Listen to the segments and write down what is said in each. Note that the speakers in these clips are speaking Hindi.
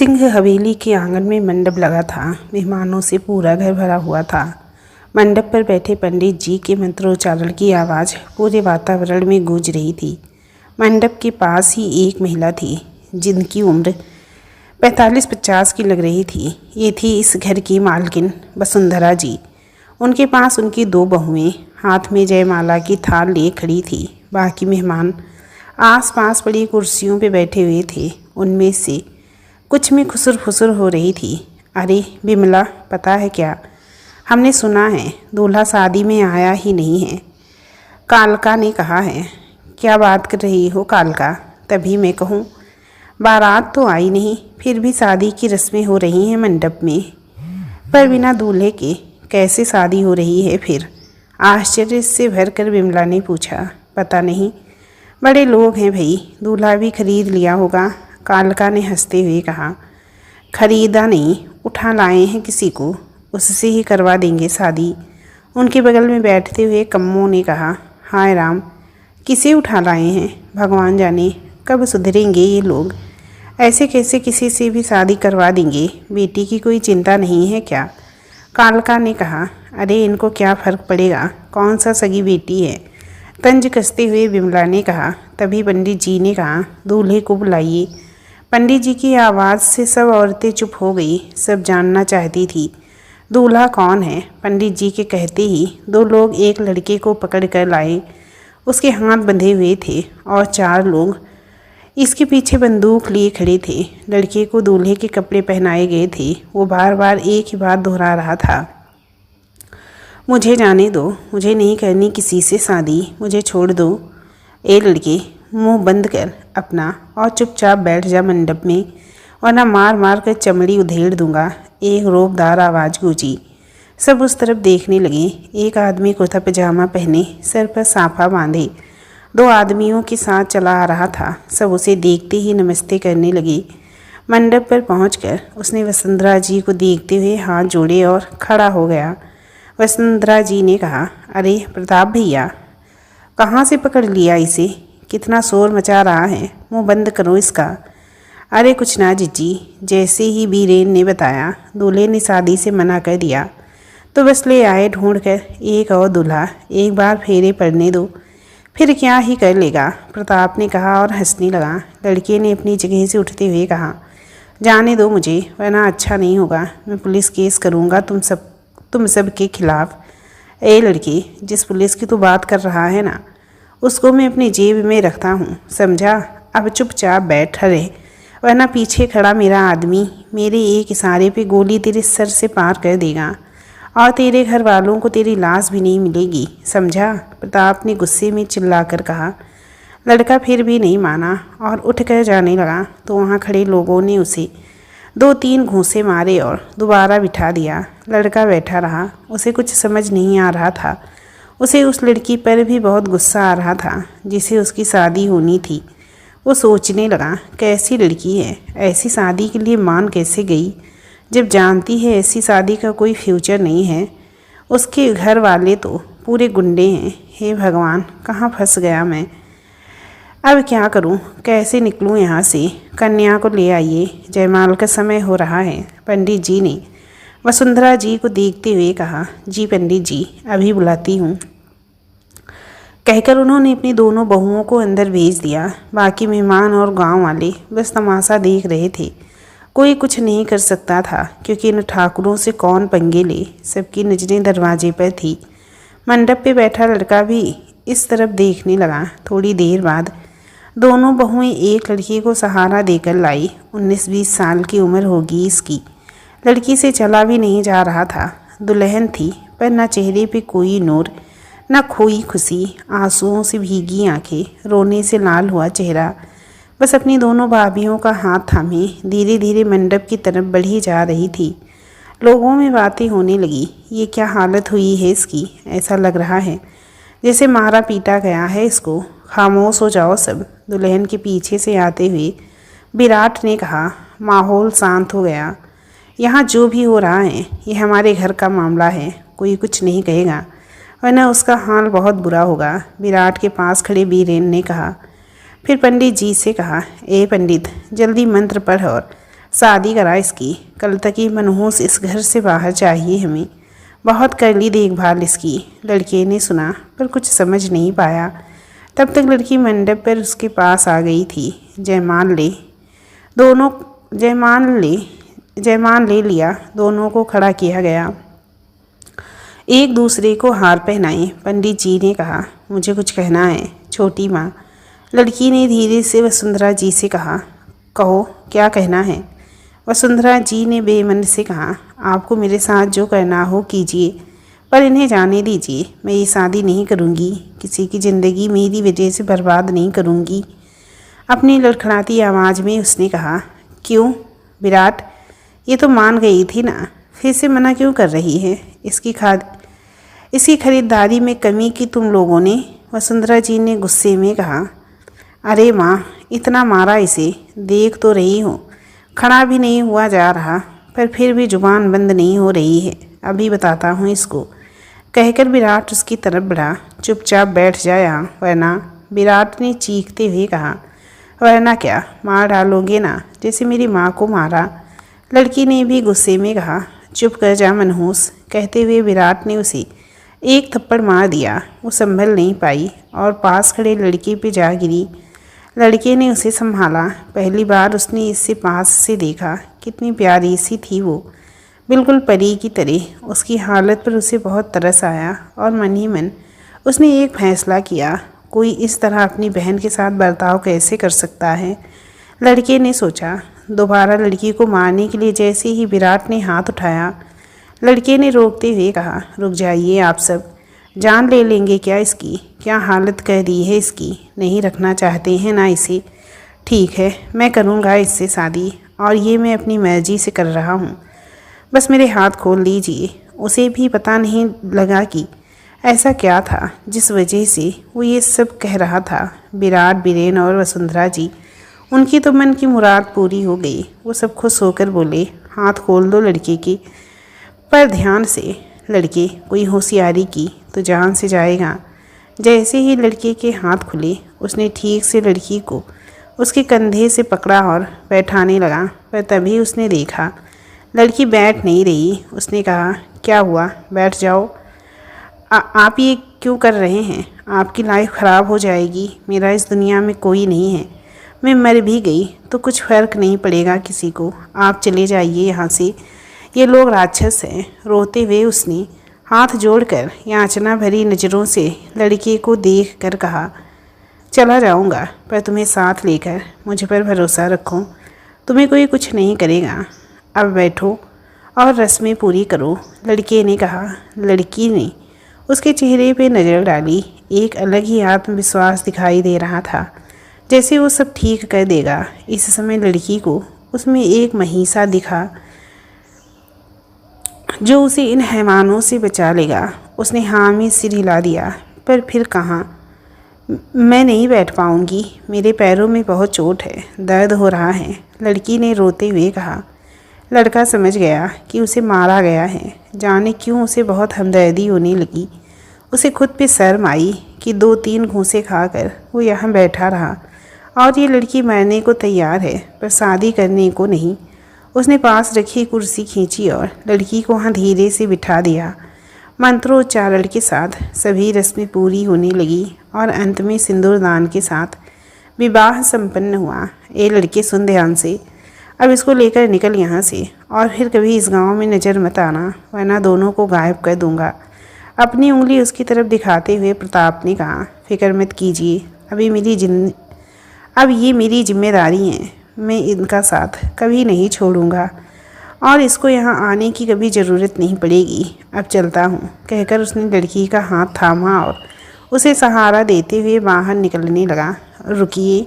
सिंह हवेली के आंगन में मंडप लगा था। मेहमानों से पूरा घर भरा हुआ था। मंडप पर बैठे पंडित जी के मंत्रोच्चारण की आवाज़ पूरे वातावरण में गूंज रही थी। मंडप के पास ही एक महिला थी जिनकी उम्र 45-50 की लग रही थी। ये थी इस घर की मालकिन वसुंधरा जी। उनके पास उनकी 2 बहुएं हाथ में जयमाला की थाल लिए खड़ी थी। बाकी मेहमान आस-पास पड़ी कुर्सियों पे बैठे हुए थे। उनमें से कुछ में खुसर फुसर हो रही थी। अरे बिमला, पता है क्या, हमने सुना है दूल्हा शादी में आया ही नहीं है, कालका ने कहा है। क्या बात कर रही हो कालका? तभी मैं कहूँ, बारात तो आई नहीं, फिर भी शादी की रस्में हो रही हैं मंडप में, पर बिना दूल्हे के कैसे शादी हो रही है फिर? आश्चर्य से भरकर बिमला ने पूछा। पता नहीं, बड़े लोग हैं भई, दूल्हा भी खरीद लिया होगा, कालका ने हंसते हुए कहा। खरीदा नहीं, उठा लाए हैं किसी को, उससे ही करवा देंगे शादी, उनके बगल में बैठते हुए कम्मों ने कहा। हाय राम, किसे उठा लाए हैं? भगवान जाने कब सुधरेंगे ये लोग। ऐसे कैसे किसी से भी शादी करवा देंगे? बेटी की कोई चिंता नहीं है क्या? कालका ने कहा। अरे इनको क्या फ़र्क पड़ेगा, कौन सा सगी बेटी है, तंज कसते हुए बिमला ने कहा। तभी पंडित जी ने कहा, दूल्हे को बुलाइए। पंडित जी की आवाज़ से सब औरतें चुप हो गई। सब जानना चाहती थी दूल्हा कौन है। पंडित जी के कहते ही 2 लोग एक लड़के को पकड़ कर लाए। उसके हाथ बंधे हुए थे और 4 लोग इसके पीछे बंदूक लिए खड़े थे। लड़के को दूल्हे के कपड़े पहनाए गए थे। वो बार बार एक ही बात दोहरा रहा था, मुझे जाने दो, मुझे नहीं करनी किसी से शादी, मुझे छोड़ दो। ए लड़के, मुंह बंद कर अपना और चुपचाप बैठ जा मंडप में, वरना मार मार कर चमड़ी उधेड़ दूंगा। एक रौबदार आवाज़ गूंजी। सब उस तरफ देखने लगे। एक आदमी कुर्ता पजामा पहने, सर पर साफा बांधे 2 आदमियों के साथ चला आ रहा था। सब उसे देखते ही नमस्ते करने लगे। मंडप पर पहुंचकर उसने वसुंधरा जी को देखते हुए हाथ जोड़े और खड़ा हो गया। वसुंधरा जी ने कहा, अरे प्रताप भैया, कहाँ से पकड़ लिया इसे? कितना शोर मचा रहा है, मुंह बंद करो इसका। अरे कुछ ना जीजी, जैसे ही बीरेन ने बताया दूल्हे ने शादी से मना कर दिया, तो बस ले आए ढूंढ कर एक और दूल्हा। एक बार फेरे पड़ने दो, फिर क्या ही कर लेगा, प्रताप ने कहा और हंसने लगा। लड़के ने अपनी जगह से उठते हुए कहा, जाने दो मुझे, वरना अच्छा नहीं होगा, मैं पुलिस केस करूँगा तुम सब के खिलाफ। ए लड़के, जिस पुलिस की तू बात कर रहा है ना, उसको मैं अपनी जेब में रखता हूँ, समझा? अब चुपचाप बैठ रहे, वरना पीछे खड़ा मेरा आदमी मेरे एक इशारे पे गोली तेरे सर से पार कर देगा और तेरे घर वालों को तेरी लाश भी नहीं मिलेगी, समझा? प्रताप ने गुस्से में चिल्लाकर कहा। लड़का फिर भी नहीं माना और उठकर जाने लगा तो वहाँ खड़े लोगों ने उसे 2-3 घूंसे मारे और दोबारा बिठा दिया। लड़का बैठा रहा। उसे कुछ समझ नहीं आ रहा था। उसे उस लड़की पर भी बहुत गुस्सा आ रहा था जिसे उसकी शादी होनी थी। वो सोचने लगा, कैसी लड़की है, ऐसी शादी के लिए मान कैसे गई, जब जानती है ऐसी शादी का कोई फ्यूचर नहीं है। उसके घर वाले तो पूरे गुंडे हैं। हे भगवान, कहाँ फंस गया मैं, अब क्या करूं, कैसे निकलूं यहाँ से? कन्या को ले आइए, जयमाल का समय हो रहा है, पंडित जी ने वसुंधरा जी को देखते हुए कहा। जी पंडित जी, अभी बुलाती हूँ, कहकर उन्होंने अपनी दोनों बहुओं को अंदर भेज दिया। बाकी मेहमान और गांव वाले बस तमाशा देख रहे थे। कोई कुछ नहीं कर सकता था क्योंकि इन ठाकुरों से कौन पंगे ले। सबकी नजरें दरवाजे पर थी। मंडप पे बैठा लड़का भी इस तरफ देखने लगा। थोड़ी देर बाद दोनों बहुएं एक लड़की को सहारा देकर लाई। 19-20 साल की उम्र होगी इसकी। लड़की से चला भी नहीं जा रहा था। दुल्हन थी, पर न चेहरे पे कोई नूर, न खोई खुशी, आंसुओं से भीगी आंखें, रोने से लाल हुआ चेहरा। बस अपनी दोनों भाभियों का हाथ थामे धीरे धीरे मंडप की तरफ बढ़ी जा रही थी। लोगों में बातें होने लगी। ये क्या हालत हुई है इसकी? ऐसा लग रहा है जैसे मारा पीटा गया है इसको। खामोश हो जाओ सब, दुल्हन के पीछे से आते हुए विराट ने कहा। माहौल शांत हो गया। यहाँ जो भी हो रहा है ये हमारे घर का मामला है, कोई कुछ नहीं कहेगा, वरना उसका हाल बहुत बुरा होगा, विराट के पास खड़े बीरेन ने कहा। फिर पंडित जी से कहा, ए पंडित, जल्दी मंत्र पढ़ और शादी करा इसकी, कल तक ही मनहूस इस घर से बाहर चाहिए हमें। बहुत कर ली देखभाल इसकी। लड़के ने सुना पर कुछ समझ नहीं पाया। तब तक लड़की मंडप पर उसके पास आ गई थी। जयमान ले लिया। दोनों को खड़ा किया गया। एक दूसरे को हार पहनाए। पंडित जी ने कहा, मुझे कुछ कहना है छोटी माँ। लड़की ने धीरे से वसुंधरा जी से कहा, कहो क्या कहना है। वसुंधरा जी ने बेमन से कहा, आपको मेरे साथ जो करना हो कीजिए, पर इन्हें जाने दीजिए। मैं ये शादी नहीं करूँगी। किसी की ज़िंदगी मेरी वजह से बर्बाद नहीं करूँगी। अपनी लड़खड़ाती आवाज़ में उसने कहा, क्यों विराट, ये तो मान गई थी ना, फिर से मना क्यों कर रही है। इसकी खरीदारी में कमी की तुम लोगों ने। वसुंधरा जी ने गुस्से में कहा, अरे माँ, इतना मारा इसे, देख तो रही हो, खड़ा भी नहीं हुआ जा रहा, पर फिर भी जुबान बंद नहीं हो रही है। अभी बताता हूँ इसको। कहकर विराट उसकी तरफ बढ़ा। चुपचाप बैठ जाया वरना। विराट ने चीखते हुए कहा, वरना क्या, मार डालोगे ना, जैसे मेरी माँ को मारा। लड़की ने भी गुस्से में कहा, चुप कर जा मनहूस। कहते हुए विराट ने उसे एक थप्पड़ मार दिया। वो संभल नहीं पाई और पास खड़े लड़के पे जा गिरी। लड़के ने उसे संभाला। पहली बार उसने इससे पास से देखा। कितनी प्यारी सी थी वो, बिल्कुल परी की तरह। उसकी हालत पर उसे बहुत तरस आया और मन ही मन उसने एक फैसला किया, कोई इस तरह अपनी बहन के साथ बर्ताव कैसे कर सकता है। लड़के ने सोचा। दोबारा लड़की को मारने के लिए जैसे ही विराट ने हाथ उठाया, लड़के ने रोकते हुए कहा, रुक जाइए आप सब, जान ले लेंगे क्या इसकी। क्या हालत कर दी है इसकी, नहीं रखना चाहते हैं ना इसे। ठीक है, मैं करूँगा इससे शादी, और ये मैं अपनी मर्जी से कर रहा हूँ। बस मेरे हाथ खोल लीजिए। उसे भी पता नहीं लगा कि ऐसा क्या था जिस वजह से वो ये सब कह रहा था। विराट, बीरेन और वसुंधरा जी, उनकी तो मन की मुराद पूरी हो गई। वो सब खुश होकर बोले, हाथ खोल दो लड़के के, पर ध्यान से। लड़के कोई होशियारी की तो जान से जाएगा। जैसे ही लड़के के हाथ खुले, उसने ठीक से लड़की को उसके कंधे से पकड़ा और बैठाने लगा, पर तभी उसने देखा लड़की बैठ नहीं रही। उसने कहा, क्या हुआ, बैठ जाओ। आप ये क्यों कर रहे हैं, आपकी लाइफ ख़राब हो जाएगी। मेरा इस दुनिया में कोई नहीं है, मैं मर भी गई तो कुछ फ़र्क नहीं पड़ेगा किसी को। आप चले जाइए यहाँ से, ये लोग राक्षस हैं। रोते हुए उसने हाथ जोड़कर याचना भरी नज़रों से लड़के को देख कर कहा, चला जाऊँगा, पर तुम्हें साथ लेकर। मुझ पर भरोसा रखो, तुम्हें कोई कुछ नहीं करेगा। अब बैठो और रस्में पूरी करो, लड़के ने कहा। लड़की ने उसके चेहरे पे नज़र डाली। एक अलग ही आत्मविश्वास दिखाई दे रहा था, जैसे वो सब ठीक कर देगा। इस समय लड़की को उसमें एक महिषा दिखा जो उसे इन हैवानों से बचा लेगा। उसने हाँ में सिर हिला दिया, पर फिर कहा, मैं नहीं बैठ पाऊँगी, मेरे पैरों में बहुत चोट है, दर्द हो रहा है। लड़की ने रोते हुए कहा। लड़का समझ गया कि उसे मारा गया है। जाने क्यों उसे बहुत हमदर्दी होने लगी। उसे खुद पे शर्म आई कि 2-3 घूंसे खाकर वो यहाँ बैठा रहा, और ये लड़की मरने को तैयार है, पर शादी करने को नहीं। उसने पास रखी कुर्सी खींची और लड़की को वहाँ धीरे से बिठा दिया। मंत्रोच्चारण के साथ सभी रस्में पूरी होने लगी और अंत में सिंदूरदान के साथ विवाह संपन्न हुआ। ए लड़के, सुन ध्यान से, अब इसको लेकर निकल यहाँ से, और फिर कभी इस गांव में नज़र मत आना, वरना दोनों को गायब कर दूंगा। अपनी उंगली उसकी तरफ दिखाते हुए प्रताप ने कहा, फिक्र मत कीजिए, अब ये मेरी जिम्मेदारी है। मैं इनका साथ कभी नहीं छोड़ूंगा, और इसको यहाँ आने की कभी ज़रूरत नहीं पड़ेगी। अब चलता हूँ। कहकर उसने लड़की का हाथ थामा और उसे सहारा देते हुए बाहर निकलने लगा। रुकिए,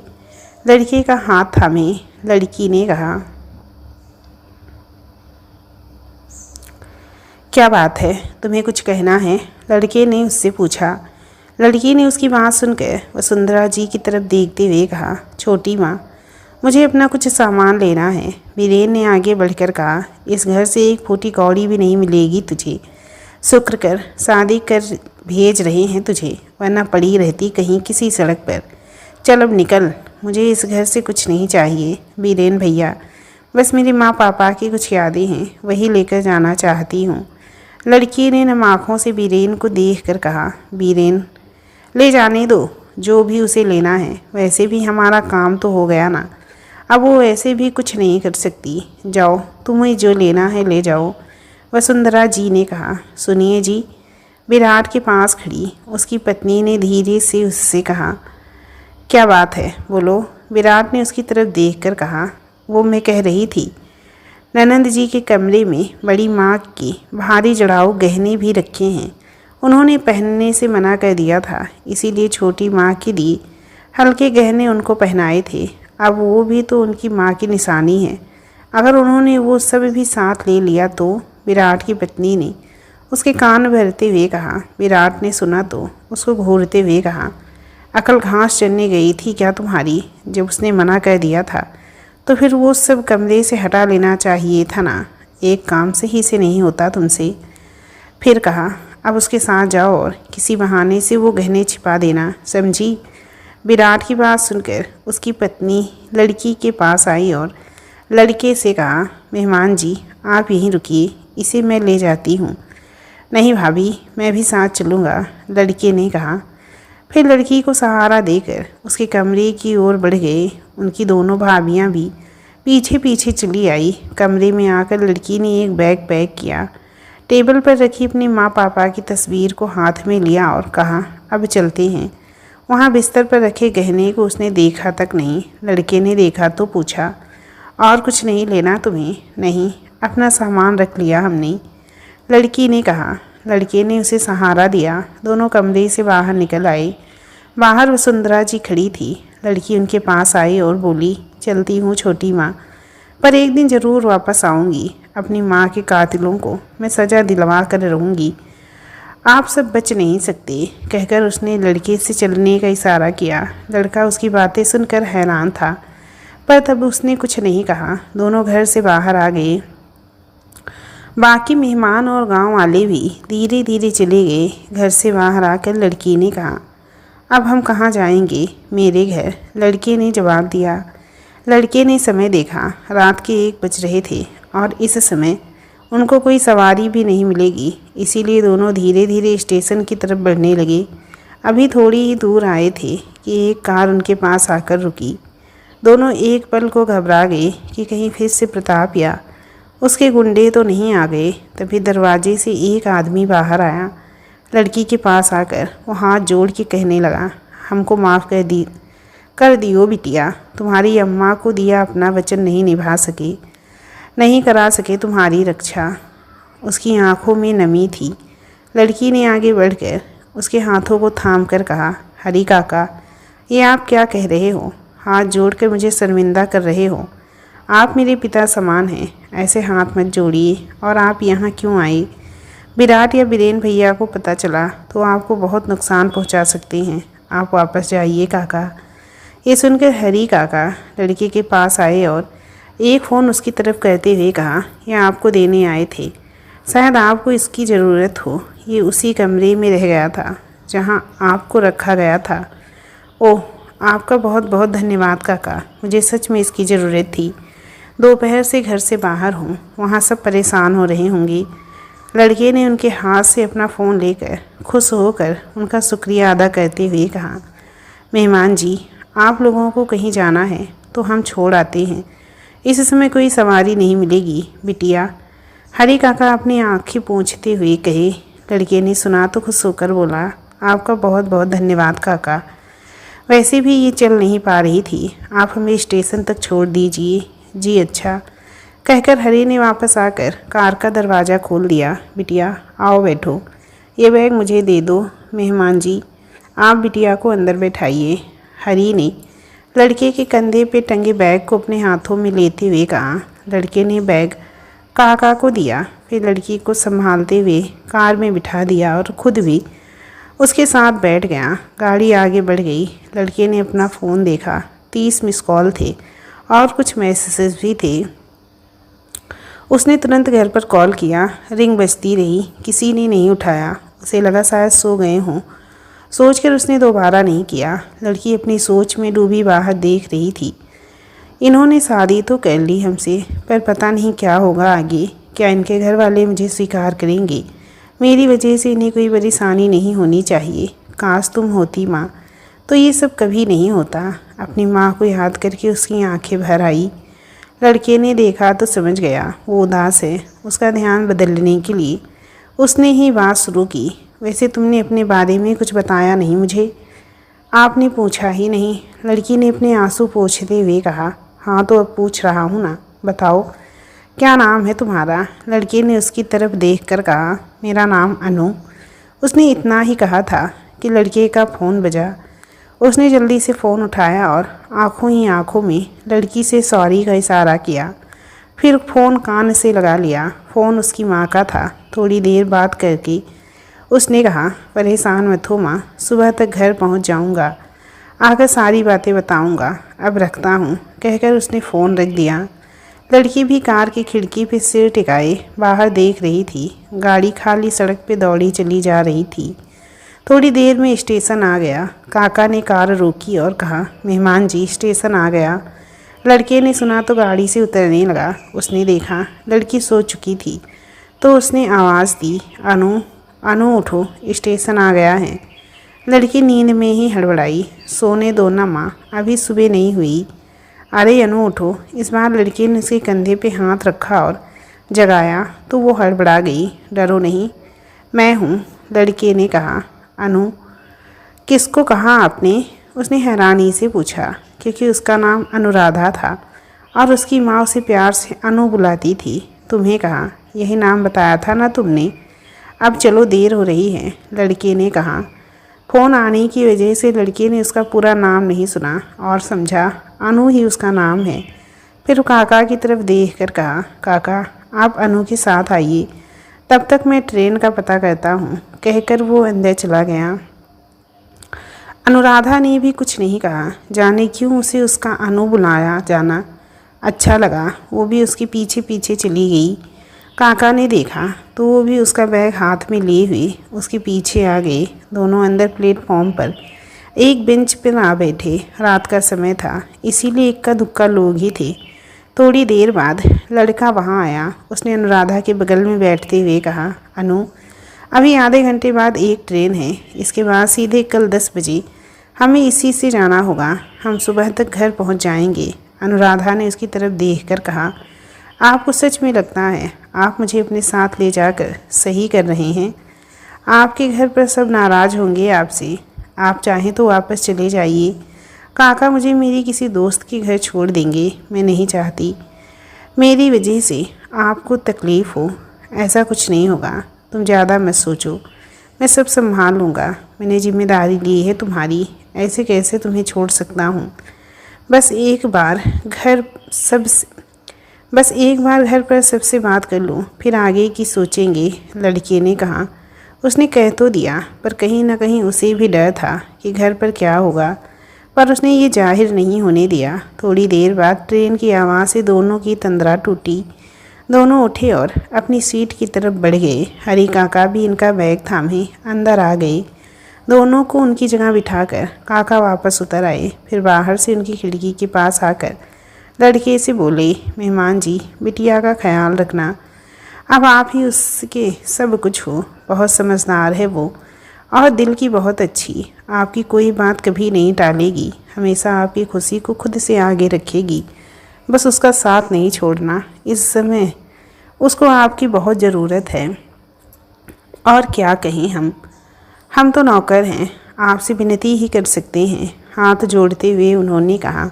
लड़के का हाथ थामे लड़की ने कहा। क्या बात है, तुम्हें कुछ कहना है, लड़के ने उससे पूछा। लड़की ने उसकी बात सुनकर वसुंधरा जी की तरफ देखते हुए कहा, छोटी माँ, मुझे अपना कुछ सामान लेना है। बीरेन ने आगे बढ़कर कहा, इस घर से एक फूटी कौड़ी भी नहीं मिलेगी तुझे। शुक्र कर शादी कर भेज रहे हैं तुझे, वरना पड़ी रहती कहीं किसी सड़क पर। चल अब निकल, मुझे इस घर से कुछ नहीं चाहिए। बीरेन भैया, बस मेरी माँ पापा की कुछ यादें हैं, वही लेकर जाना चाहती हूँ। लड़की ने नम आँखों से बीरेन को देखकर कहा। बीरेन, ले जाने दो, जो भी उसे लेना है। वैसे भी हमारा काम तो हो गया ना, अब वो ऐसे भी कुछ नहीं कर सकती। जाओ, तुम्हें जो लेना है ले जाओ। वसुंधरा जी ने कहा। सुनिए जी। विराट के पास खड़ी उसकी पत्नी ने धीरे से उससे कहा। क्या बात है, बोलो। विराट ने उसकी तरफ देखकर कहा। वो मैं कह रही थी, ननंद जी के कमरे में बड़ी माँ के भारी जड़ाऊ गहने भी रखे हैं। उन्होंने पहनने से मना कर दिया था, इसीलिए छोटी माँ के लिए हल्के गहने उनको पहनाए थे। अब वो भी तो उनकी माँ की निशानी है। अगर उन्होंने वो सब भी साथ ले लिया तो? विराट की पत्नी ने उसके कान भरते हुए कहा। विराट ने सुना तो उसको घूरते हुए कहा। अकल घास चरने गई थी क्या तुम्हारी? जब उसने मना कर दिया था तो फिर वो सब कमरे से हटा लेना चाहिए था ना। एक काम सही से नहीं होता तुमसे। फिर कहा, अब उसके साथ जाओ और किसी बहाने से वो गहने छिपा देना, समझी? विराट की बात सुनकर उसकी पत्नी लड़की के पास आई और लड़के से कहा। मेहमान जी, आप यहीं रुकिए, इसे मैं ले जाती हूँ। नहीं भाभी, मैं भी साथ चलूँगा, लड़के ने कहा। फिर लड़की को सहारा देकर उसके कमरे की ओर बढ़ गए। उनकी दोनों भाभियाँ भी पीछे पीछे चली आई। कमरे में आकर लड़की ने एक बैग पैक किया, टेबल पर रखी अपनी माँ पापा की तस्वीर को हाथ में लिया और कहा, अब चलते हैं। वहाँ बिस्तर पर रखे गहने को उसने देखा तक नहीं। लड़के ने देखा तो पूछा, और कुछ नहीं लेना तुम्हें? नहीं, अपना सामान रख लिया हमने, लड़की ने कहा। लड़के ने उसे सहारा दिया। दोनों कमरे से बाहर निकल आए। बाहर वसुंधरा जी खड़ी थी। लड़की उनके पास आई और बोली, चलती हूँ छोटी माँ, पर एक दिन ज़रूर वापस आऊँगी। अपनी माँ के कातिलों को मैं सज़ा दिलवा कर रहूँगी। आप सब बच नहीं सकते, कहकर उसने लड़के से चलने का इशारा किया। लड़का उसकी बातें सुनकर हैरान था, पर तब उसने कुछ नहीं कहा। दोनों घर से बाहर आ गए। बाकी मेहमान और गांव वाले भी धीरे धीरे चले गए। घर से बाहर आकर लड़की ने कहा, अब हम कहाँ जाएंगे? मेरे घर, लड़के ने जवाब दिया। लड़के ने समय देखा। रात के 1 बज रहे थे और इस समय उनको कोई सवारी भी नहीं मिलेगी, इसीलिए दोनों धीरे धीरे स्टेशन की तरफ बढ़ने लगे। अभी थोड़ी ही दूर आए थे कि एक कार उनके पास आकर रुकी। दोनों एक पल को घबरा गए कि कहीं फिर से प्रताप या उसके गुंडे तो नहीं आ गए। तभी दरवाजे से एक आदमी बाहर आया। लड़की के पास आकर वो हाथ जोड़ के कहने लगा, हमको माफ़ कर दियो बिटिया, तुम्हारी अम्मा को दिया अपना वचन नहीं करा सके तुम्हारी रक्षा। उसकी आंखों में नमी थी। लड़की ने आगे बढ़कर उसके हाथों को थाम कर कहा, हरी काका, ये आप क्या कह रहे हो? हाथ जोड़कर मुझे शर्मिंदा कर रहे हो? आप मेरे पिता समान हैं, ऐसे हाथ मत जोड़िए। और आप यहाँ क्यों आए? विराट या बीरेन भैया को पता चला तो आपको बहुत नुकसान पहुँचा सकते हैं। आप वापस जाइए काका। ये सुनकर हरी काका लड़के के पास आए और एक फ़ोन उसकी तरफ करते हुए कहा, यह आपको देने आए थे, शायद आपको इसकी ज़रूरत हो। ये उसी कमरे में रह गया था जहाँ आपको रखा गया था। ओह, आपका बहुत बहुत धन्यवाद काका, मुझे सच में इसकी ज़रूरत थी। दोपहर से घर से बाहर हूँ, वहाँ सब परेशान हो रहे होंगे। लड़के ने उनके हाथ से अपना फ़ोन लेकर खुश होकर उनका शुक्रिया अदा करते हुए कहा, मेहमान जी, आप लोगों को कहीं जाना है तो हम छोड़ आते हैं। इस समय कोई सवारी नहीं मिलेगी बिटिया, हरी काका अपनी आँखें पोंछते हुए कहे। लड़के ने सुना तो खुश होकर बोला, आपका बहुत बहुत धन्यवाद काका, वैसे भी ये चल नहीं पा रही थी, आप हमें स्टेशन तक छोड़ दीजिए। जी अच्छा, कहकर हरी ने वापस आकर कार का दरवाज़ा खोल दिया। बिटिया आओ बैठो, ये बैग मुझे दे दो। मेहमान जी, आप बिटिया को अंदर बैठाइए। हरी ने लड़के के कंधे पे टंगे बैग को अपने हाथों में लेते हुए कहा। लड़के ने बैग काका को दिया, फिर लड़की को संभालते हुए कार में बिठा दिया और खुद भी उसके साथ बैठ गया। गाड़ी आगे बढ़ गई। लड़के ने अपना फ़ोन देखा, 30 मिस कॉल थे और कुछ मैसेजेस भी थे। उसने तुरंत घर पर कॉल किया, रिंग बजती रही, किसी ने नहीं उठाया। उसे लगा शायद सो गए हों। सोचकर उसने दोबारा नहीं किया। लड़की अपनी सोच में डूबी बाहर देख रही थी। इन्होंने शादी तो कर ली हमसे, पर पता नहीं क्या होगा आगे। क्या इनके घर वाले मुझे स्वीकार करेंगे? मेरी वजह से इन्हें कोई परेशानी नहीं होनी चाहिए। काश तुम होती माँ, तो ये सब कभी नहीं होता। अपनी माँ को याद करके उसकी आंखें भर आई। लड़के ने देखा तो समझ गया वो उदास है। उसका ध्यान बदलने के लिए उसने ही बात शुरू की। वैसे तुमने अपने बारे में कुछ बताया नहीं मुझे। आपने पूछा ही नहीं। लड़की ने अपने आंसू पोंछते हुए कहा। हाँ तो अब पूछ रहा हूँ ना, बताओ क्या नाम है तुम्हारा? लड़के ने उसकी तरफ देखकर कहा, मेरा नाम अनु। उसने इतना ही कहा था कि लड़के का फ़ोन बजा। उसने जल्दी से फ़ोन उठाया और आंखों ही आंखों में लड़की से सॉरी का इशारा किया। फिर फ़ोन कान से लगा लिया। फ़ोन उसकी माँ का था। थोड़ी देर बात करके उसने कहा, परेशान मत हो माँ, सुबह तक घर पहुँच जाऊँगा, आकर सारी बातें बताऊँगा। अब रखता हूँ, कहकर उसने फ़ोन रख दिया। लड़की भी कार की खिड़की पे सिर टिकाए बाहर देख रही थी। गाड़ी खाली सड़क पे दौड़ी चली जा रही थी। थोड़ी देर में स्टेशन आ गया। काका ने कार रोकी और कहा, मेहमान जी स्टेशन आ गया। लड़के ने सुना तो गाड़ी से उतरने लगा। उसने देखा लड़की सो चुकी थी तो उसने आवाज़ दी, अनु अनु उठो, स्टेशन आ गया है। लड़की नींद में ही हड़बड़ाई, सोने दो ना माँ, अभी सुबह नहीं हुई। अरे अनु उठो। इस बार लड़की ने उसके कंधे पे हाथ रखा और जगाया तो वो हड़बड़ा गई। डरो नहीं, मैं हूँ, लड़के ने कहा। अनु? किसको कहा आपने? उसने हैरानी से पूछा, क्योंकि उसका नाम अनुराधा था और उसकी माँ उसे प्यार से अनु बुलाती थी। तुम्हें कहा, यही नाम बताया था ना तुमने। अब चलो देर हो रही है, लड़के ने कहा। फ़ोन आने की वजह से लड़के ने उसका पूरा नाम नहीं सुना और समझा अनु ही उसका नाम है। फिर काका की तरफ देखकर कहा, काका आप अनु के साथ आइए, तब तक मैं ट्रेन का पता करता हूँ, कहकर वो अंदर चला गया। अनुराधा ने भी कुछ नहीं कहा। जाने क्यों उसे उसका अनु बुलाया जाना अच्छा लगा। वो भी उसके पीछे पीछे चली गई। काका ने देखा तो वो भी उसका बैग हाथ में लिए हुए उसके पीछे आ गए। दोनों अंदर प्लेटफॉर्म पर एक बेंच पर आ बैठे। रात का समय था, इसीलिए इक्का दुक्का लोग ही थे। थोड़ी देर बाद लड़का वहाँ आया। उसने अनुराधा के बगल में बैठते हुए कहा, अनु अभी आधे घंटे बाद एक ट्रेन है, इसके बाद सीधे कल 10 बजे हमें इसी से जाना होगा। हम सुबह तक घर पहुँच जाएंगे। अनुराधा ने उसकी तरफ देखकर कहा, आपको सच में लगता है आप मुझे अपने साथ ले जाकर सही कर रहे हैं? आपके घर पर सब नाराज़ होंगे आपसे। आप चाहें तो वापस चले जाइए। काका मुझे मेरी किसी दोस्त के घर छोड़ देंगे। मैं नहीं चाहती मेरी वजह से आपको तकलीफ़ हो। ऐसा कुछ नहीं होगा, तुम ज़्यादा मत सोचो, मैं सब संभाल लूँगा। मैंने जिम्मेदारी ली है तुम्हारी, ऐसे कैसे तुम्हें छोड़ सकता हूँ। बस एक बार घर पर सबसे बात कर लूँ, फिर आगे की सोचेंगे, लड़के ने कहा। उसने कह तो दिया, पर कहीं ना कहीं उसे भी डर था कि घर पर क्या होगा, पर उसने ये जाहिर नहीं होने दिया। थोड़ी देर बाद ट्रेन की आवाज़ से दोनों की तंद्रा टूटी। दोनों उठे और अपनी सीट की तरफ बढ़ गए। हरी काका भी इनका बैग थामे अंदर आ गए। दोनों को उनकी जगह बिठाकर काका वापस उतर आए। फिर बाहर से उनकी खिड़की के पास आकर लड़के से बोले, मेहमान जी बिटिया का ख्याल रखना, अब आप ही उसके सब कुछ हो। बहुत समझदार है वो और दिल की बहुत अच्छी। आपकी कोई बात कभी नहीं टालेगी, हमेशा आपकी खुशी को खुद से आगे रखेगी। बस उसका साथ नहीं छोड़ना, इस समय उसको आपकी बहुत ज़रूरत है। और क्या कहें, हम तो नौकर हैं, आपसे विनती ही कर सकते हैं। हाथ जोड़ते हुए उन्होंने कहा,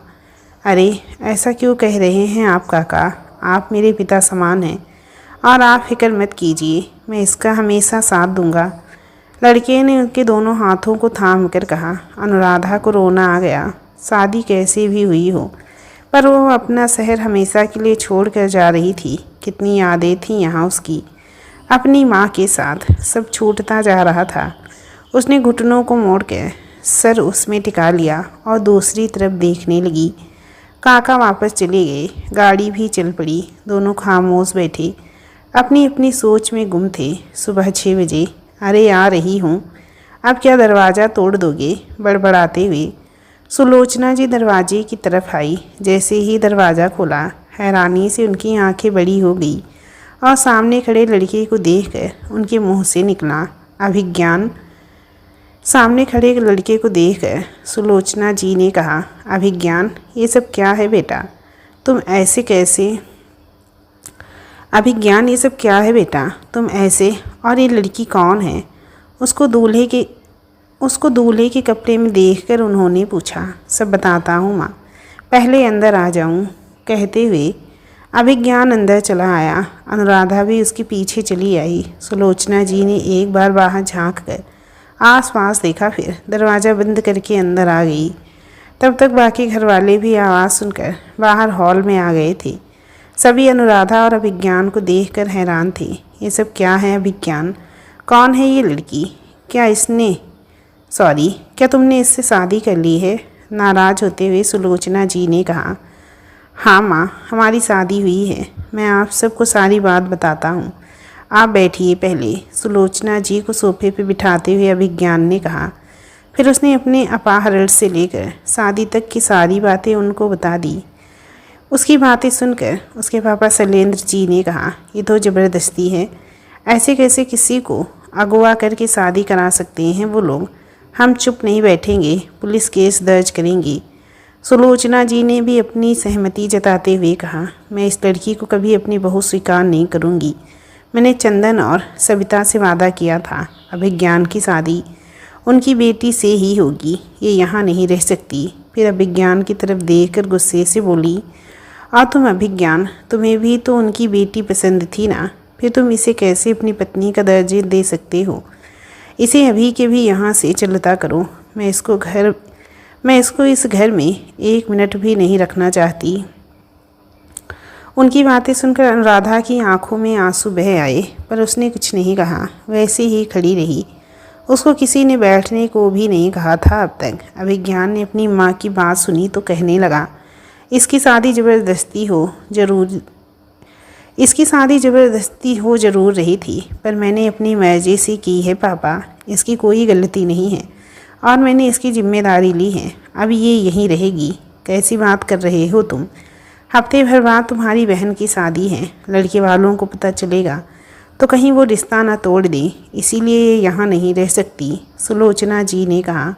अरे ऐसा क्यों कह रहे हैं आप काका, आप मेरे पिता समान हैं और आप फिक्र मत कीजिए, मैं इसका हमेशा साथ दूंगा। लड़के ने उनके दोनों हाथों को थाम कर कहा। अनुराधा को रोना आ गया। शादी कैसी भी हुई हो, पर वो अपना शहर हमेशा के लिए छोड़ कर जा रही थी। कितनी यादें थीं यहाँ उसकी, अपनी माँ के साथ सब छूटता जा रहा था। उसने घुटनों को मोड़ के सर उसमें टिका लिया और दूसरी तरफ देखने लगी। काका वापस चले गए। गाड़ी भी चल पड़ी। दोनों खामोश बैठे अपनी अपनी सोच में गुम थे। सुबह 6 बजे। अरे आ रही हूँ, अब क्या दरवाज़ा तोड़ दोगे, बड़बड़ाते हुए सुलोचना जी दरवाजे की तरफ आई। जैसे ही दरवाज़ा खोला, हैरानी से उनकी आंखें बड़ी हो गई और सामने खड़े लड़के को देखकर उनके मुंह से निकला अभिज्ञान। सामने खड़े लड़के को देखकर सुलोचना जी ने कहा, अभिज्ञान, ये सब क्या है बेटा? तुम ऐसे कैसे? अभिज्ञान, ये सब क्या है बेटा? तुम ऐसे? और ये लड़की कौन है? उसको दूल्हे के कपड़े में देखकर उन्होंने पूछा। सब बताता हूँ माँ, पहले अंदर आ जाऊँ, कहते हुए अभिज्ञान अंदर चला आया। अनुराधा भी उसके पीछे चली आई। सुलोचना जी ने एक बार बाहर झांक कर आसपास देखा, फिर दरवाज़ा बंद करके अंदर आ गई। तब तक बाकी घर वाले भी आवाज़ सुनकर बाहर हॉल में आ गए थे। सभी अनुराधा और अभिज्ञान को देखकर हैरान थे। ये सब क्या है अभिज्ञान? कौन है ये लड़की? क्या तुमने इससे शादी कर ली है? नाराज़ होते हुए सुलोचना जी ने कहा। हाँ माँ, हमारी शादी हुई है। मैं आप सबको सारी बात बताता हूँ, आप बैठिए पहले, सुलोचना जी को सोफे पर बिठाते हुए अभिज्ञान ने कहा। फिर उसने अपने अपहरण से लेकर शादी तक की सारी बातें उनको बता दी। उसकी बातें सुनकर उसके पापा शैलेंद्र जी ने कहा, ये तो ज़बरदस्ती है। ऐसे कैसे किसी को अगवा करके शादी करा सकते हैं वो लोग? हम चुप नहीं बैठेंगे, पुलिस केस दर्ज करेंगे। सुलोचना जी ने भी अपनी सहमति जताते हुए कहा, मैं इस लड़की को कभी अपनी बहू स्वीकार नहीं करूंगी। मैंने चंदन और सविता से वादा किया था, अभिज्ञान की शादी उनकी बेटी से ही होगी। ये यहाँ नहीं रह सकती। फिर अभिज्ञान की तरफ देखकर गुस्से से बोली, और तुम अभिज्ञान, तुम्हें भी तो उनकी बेटी पसंद थी ना? फिर तुम इसे कैसे अपनी पत्नी का दर्जे दे सकते हो? इसे अभी के भी यहाँ से चलता करो। मैं इसको इस घर में एक मिनट भी नहीं रखना चाहती। उनकी बातें सुनकर अनुराधा की आंखों में आंसू बह आए, पर उसने कुछ नहीं कहा, वैसे ही खड़ी रही। उसको किसी ने बैठने को भी नहीं कहा था अब तक। अभिज्ञान ने अपनी माँ की बात सुनी तो कहने लगा, इसकी शादी ज़बरदस्ती हो जरूर रही थी, पर मैंने अपनी मर्जी से की है पापा। इसकी कोई गलती नहीं है और मैंने इसकी जिम्मेदारी ली है। अब ये यहीं रहेगी। कैसी बात कर रहे हो तुम? हफ्ते भर बाद तुम्हारी बहन की शादी है। लड़के वालों को पता चलेगा तो कहीं वो रिश्ता ना तोड़ दें, इसीलिए ये यहाँ नहीं रह सकती, सुलोचना जी ने कहा।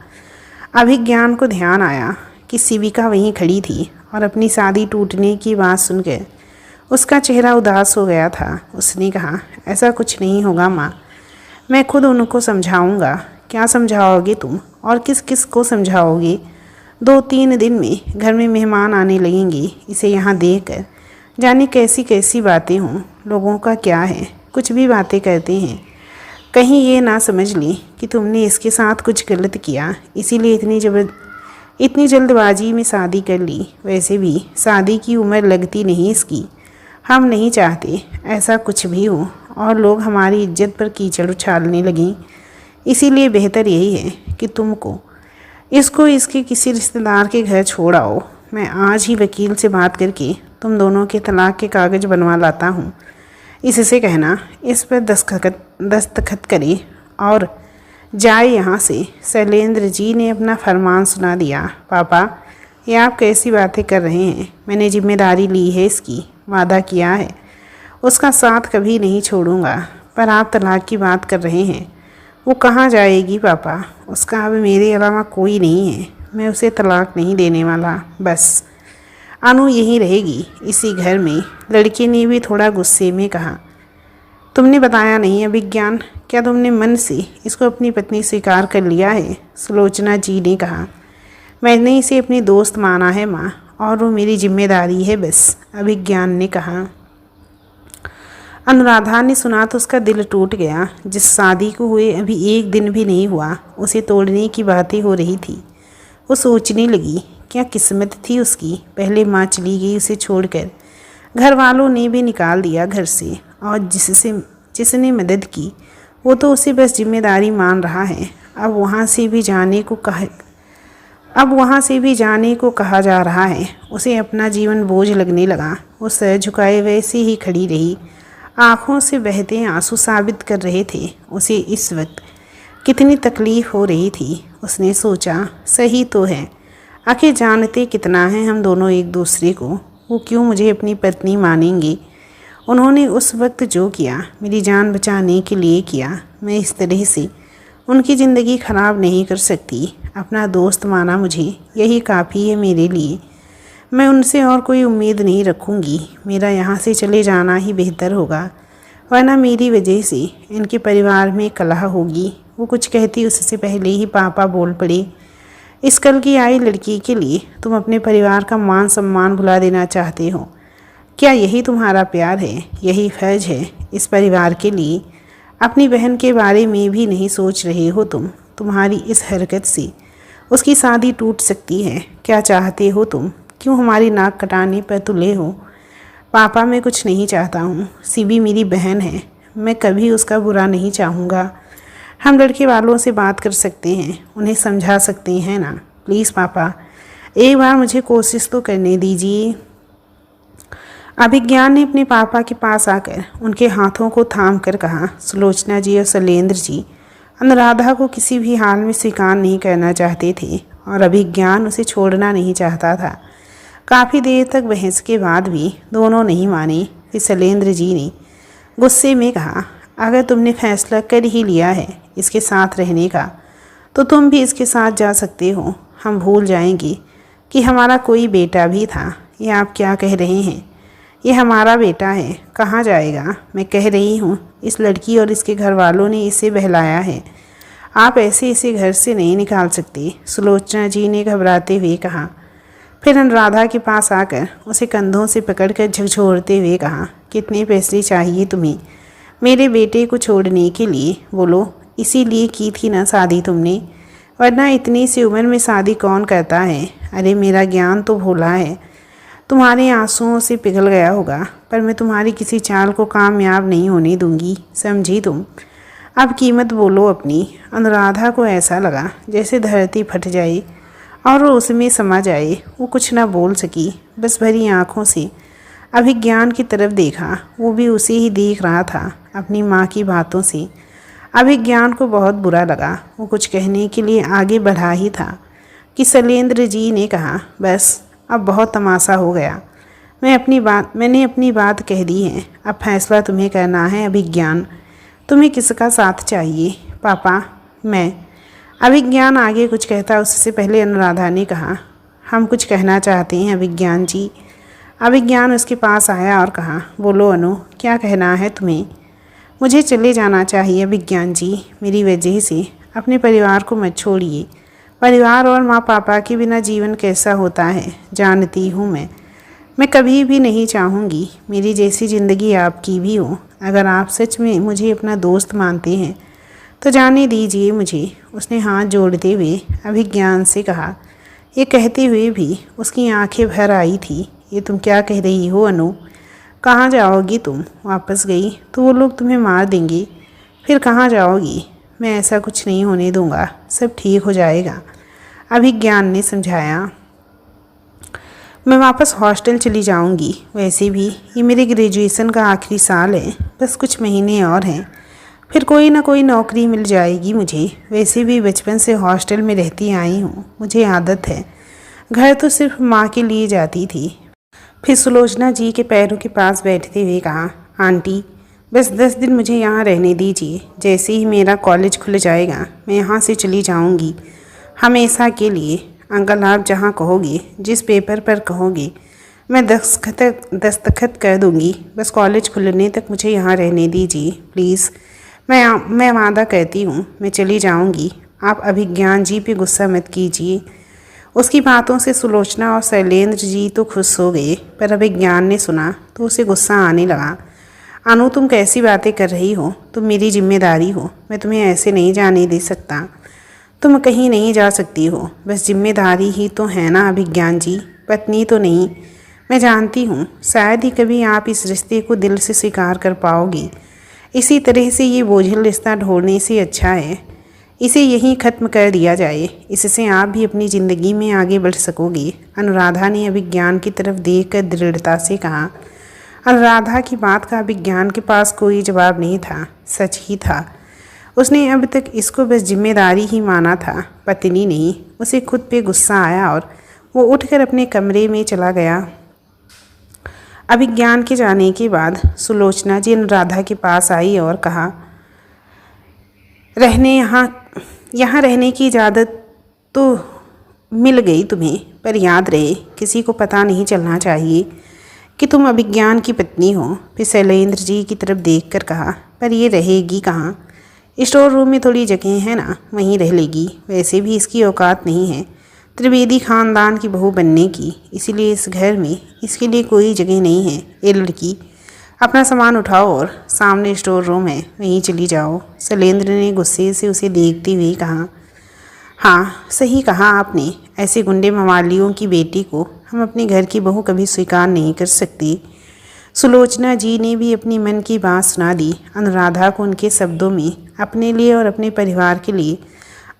अभिज्ञान को ध्यान आया कि शिविका वहीं खड़ी थी और अपनी शादी टूटने की बात सुनकर उसका चेहरा उदास हो गया था। उसने कहा, ऐसा कुछ नहीं होगा माँ, मैं खुद उनको समझाऊंगा। क्या समझाओगे तुम? और किस किस को समझाओगे? 2-3 दिन में घर में मेहमान आने लगेंगे इसे यहाँ देखकर। जाने कैसी कैसी बातें हों। लोगों का क्या है, कुछ भी बातें करते हैं। कहीं ये ना समझ ली कि तुमने इसके साथ कुछ गलत किया, इसीलिए इतनी जल्दबाजी में शादी कर ली। वैसे भी शादी की उम्र लगती नहीं इसकी। हम नहीं चाहते ऐसा कुछ भी हो और लोग हमारी इज्जत पर कीचड़ उछालने लगें। इसीलिए बेहतर यही है कि इसको इसके किसी रिश्तेदार के घर छोड़ आओ। मैं आज ही वकील से बात करके तुम दोनों के तलाक के कागज़ बनवा लाता हूँ। इससे कहना इस पर दस्तखत करे और जाए यहाँ से। शैलेंद्र जी ने अपना फरमान सुना दिया। पापा, ये आप कैसी बातें कर रहे हैं? मैंने जिम्मेदारी ली है इसकी, वादा किया है, उसका साथ कभी नहीं छोड़ूंगा। पर आप तलाक की बात कर रहे हैं। वो कहाँ जाएगी पापा? उसका अब मेरे अलावा कोई नहीं है। मैं उसे तलाक नहीं देने वाला। बस अनु यहीं रहेगी इसी घर में। लड़के ने भी थोड़ा गुस्से में कहा। तुमने बताया नहीं अभिज्ञान, क्या तुमने मन से इसको अपनी पत्नी स्वीकार कर लिया है? सुलोचना जी ने कहा। मैंने इसे अपनी दोस्त माना है माँ, और वो मेरी जिम्मेदारी है बस, अभिज्ञान ने कहा। अनुराधा ने सुना तो उसका दिल टूट गया। जिस शादी को हुए अभी 1 दिन भी नहीं हुआ, उसे तोड़ने की बातें हो रही थी। वो सोचने लगी, क्या किस्मत थी उसकी। पहले माँ चली गई उसे छोड़कर, घर वालों ने भी निकाल दिया घर से, और जिसने मदद की वो तो उसे बस जिम्मेदारी मान रहा है। अब वहाँ से भी जाने को कहा जा रहा है। उसे अपना जीवन बोझ लगने लगा। वो सर झुकाए वैसे ही खड़ी रही। आँखों से बहते आंसू साबित कर रहे थे उसे इस वक्त कितनी तकलीफ़ हो रही थी। उसने सोचा, सही तो है, आखिर जानते कितना है हम दोनों एक दूसरे को, वो क्यों मुझे अपनी पत्नी मानेंगे। उन्होंने उस वक्त जो किया मेरी जान बचाने के लिए किया। मैं इस तरह से उनकी ज़िंदगी ख़राब नहीं कर सकती। अपना दोस्त माना मुझे, यही काफ़ी है मेरे लिए। मैं उनसे और कोई उम्मीद नहीं रखूँगी। मेरा यहाँ से चले जाना ही बेहतर होगा, वरना मेरी वजह से इनके परिवार में कलह होगी। वो कुछ कहती उससे पहले ही पापा बोल पड़े, इस कल की आई लड़की के लिए तुम अपने परिवार का मान सम्मान भुला देना चाहते हो। क्या यही तुम्हारा प्यार है? यही फर्ज है इस परिवार के लिए? अपनी बहन के बारे में भी नहीं सोच रहे हो तुम। तुम्हारी इस हरकत से उसकी शादी टूट सकती है। क्या चाहते हो तुम? क्यों हमारी नाक कटाने पर तुले हो? पापा, मैं कुछ नहीं चाहता हूँ। सीबी मेरी बहन है, मैं कभी उसका बुरा नहीं चाहूँगा। हम लड़के वालों से बात कर सकते हैं, उन्हें समझा सकते हैं ना। प्लीज़ पापा, एक बार मुझे कोशिश तो करने दीजिए। अभिज्ञान ने अपने पापा के पास आकर उनके हाथों को थाम कर कहा, सुलोचना जी और शैलेंद्र जी अनुराधा को किसी भी हाल में स्वीकार नहीं करना चाहते थे और अभिज्ञान उसे छोड़ना नहीं चाहता था। काफ़ी देर तक बहस के बाद भी दोनों नहीं माने। फिर शैलेंद्र जी ने गुस्से में कहा, अगर तुमने फैसला कर ही लिया है इसके साथ रहने का, तो तुम भी इसके साथ जा सकते हो। हम भूल जाएंगे कि हमारा कोई बेटा भी था। ये आप क्या कह रहे हैं? ये हमारा बेटा है, कहाँ जाएगा? मैं कह रही हूँ इस लड़की और इसके घर वालों ने इसे बहलाया है। आप ऐसे इसे घर से नहीं निकाल सकते, सुलोचना जी ने घबराते हुए कहा। फिर अनुराधा के पास आकर उसे कंधों से पकड़कर झकझोरते हुए कहा, कितने पैसे चाहिए तुम्हें मेरे बेटे को छोड़ने के लिए? बोलो। इसीलिए की थी ना शादी तुमने, वरना इतनी सी उम्र में शादी कौन करता है? अरे मेरा ज्ञान तो भोला है, तुम्हारे आंसुओं से पिघल गया होगा, पर मैं तुम्हारी किसी चाल को कामयाब नहीं होने दूंगी, समझी तुम? अब कीमत बोलो अपनी। अनुराधा को ऐसा लगा जैसे धरती फट जाए और वो उसमें समा जाए। वो कुछ ना बोल सकी, बस भरी आँखों से अभिज्ञान की तरफ देखा। वो भी उसे ही देख रहा था, अपनी माँ की बातों से। अभिज्ञान को बहुत बुरा लगा। वो कुछ कहने के लिए आगे बढ़ा ही था कि शैलेंद्र जी ने कहा, बस अब बहुत तमाशा हो गया। मैंने अपनी बात कह दी है। अब फैसला तुम्हें करना है। अभिज्ञान, तुम्हें किसका साथ चाहिए? पापा, मैं। अभिज्ञान आगे कुछ कहता उससे पहले अनुराधा ने कहा, हम कुछ कहना चाहते हैं अभिज्ञान जी। अभिज्ञान उसके पास आया और कहा, बोलो अनु, क्या कहना है तुम्हें? मुझे चले जाना चाहिए अभिज्ञान जी, मेरी वजह से अपने परिवार को मत छोड़िए। परिवार और माँ पापा के बिना जीवन कैसा होता है जानती हूँ मैं कभी भी नहीं चाहूँगी मेरी जैसी ज़िंदगी आपकी भी हो। अगर आप सच में मुझे अपना दोस्त मानते हैं तो जाने दीजिए मुझे। उसने हाथ जोड़ते हुए अभिज्ञान से कहा। ये कहते हुए भी उसकी आंखें भर आई थी। ये तुम क्या कह रही हो अनु? कहाँ जाओगी तुम? वापस गई तो वो लोग तुम्हें मार देंगे। फिर कहाँ जाओगी? मैं ऐसा कुछ नहीं होने दूंगा, सब ठीक हो जाएगा, अभिज्ञान ने समझाया। मैं वापस हॉस्टल चली जाऊंगी। वैसे भी ये मेरे ग्रेजुएशन का आखिरी साल है, बस कुछ महीने और हैं, फिर कोई ना कोई नौकरी मिल जाएगी मुझे। वैसे भी बचपन से हॉस्टल में रहती आई हूँ, मुझे आदत है। घर तो सिर्फ माँ के लिए जाती थी। फिर सुलोचना जी के पैरों के पास बैठते हुए कहा, आंटी बस 10 दिन मुझे यहाँ रहने दीजिए। जैसे ही मेरा कॉलेज खुल जाएगा मैं यहाँ से चली जाऊँगी हमेशा के लिए। अंकल, आप जहाँ कहोगे, जिस पेपर पर कहोगे, मैं दस्तखत कर दूँगी। बस कॉलेज खुलने तक मुझे यहाँ रहने दीजिए प्लीज़। मैं वादा करती हूँ, मैं चली जाऊँगी। आप अभिज्ञान जी पे गुस्सा मत कीजिए। उसकी बातों से सुलोचना और शैलेंद्र जी तो खुश हो गए, पर अभिज्ञान ने सुना तो उसे गुस्सा आने लगा। अनु, तुम कैसी बातें कर रही हो? तुम मेरी जिम्मेदारी हो, मैं तुम्हें ऐसे नहीं जाने दे सकता। तुम कहीं नहीं जा सकती हो, बस जिम्मेदारी ही तो है ना अभिज्ञान जी, पत्नी तो नहीं। मैं जानती हूँ शायद ही कभी आप इस रिश्ते को दिल से स्वीकार कर पाओगी। इसी तरह से ये बोझिल रिश्ता ढोने से अच्छा है इसे यहीं ख़त्म कर दिया जाए। इससे आप भी अपनी ज़िंदगी में आगे बढ़ सकोगे। अनुराधा ने अभिज्ञान की तरफ देखकर दृढ़ता से कहा। अनुराधा की बात का अभिज्ञान के पास कोई जवाब नहीं था, सच ही था। उसने अब तक इसको बस जिम्मेदारी ही माना था, पत्नी नहीं। उसे खुद पे गुस्सा आया और वो उठकर अपने कमरे में चला गया। अभिज्ञान के जाने के बाद सुलोचना जी अनुराधा के पास आई और कहा, यहाँ रहने की इजाज़त तो मिल गई तुम्हें, पर याद रहे किसी को पता नहीं चलना चाहिए कि तुम अभिज्ञान की पत्नी हो। फिर शैलेंद्र जी की तरफ देखकर कहा, पर ये रहेगी कहाँ? स्टोर रूम में थोड़ी जगह है ना, वहीं रह लेगी। वैसे भी इसकी औकात नहीं है त्रिवेदी खानदान की बहू बनने की, इसीलिए इस घर में इसके लिए कोई जगह नहीं है। ये लड़की, अपना सामान उठाओ और सामने स्टोर रूम है, वहीं चली जाओ। शैलेंद्र ने गुस्से से उसे देखते हुए कहा, हाँ सही कहा आपने, ऐसे गुंडे मवालियों की बेटी को हम अपने घर की बहू कभी स्वीकार नहीं कर सकते। सुलोचना जी ने भी अपनी मन की बात सुना दी। अनुराधा को उनके शब्दों में अपने लिए और अपने परिवार के लिए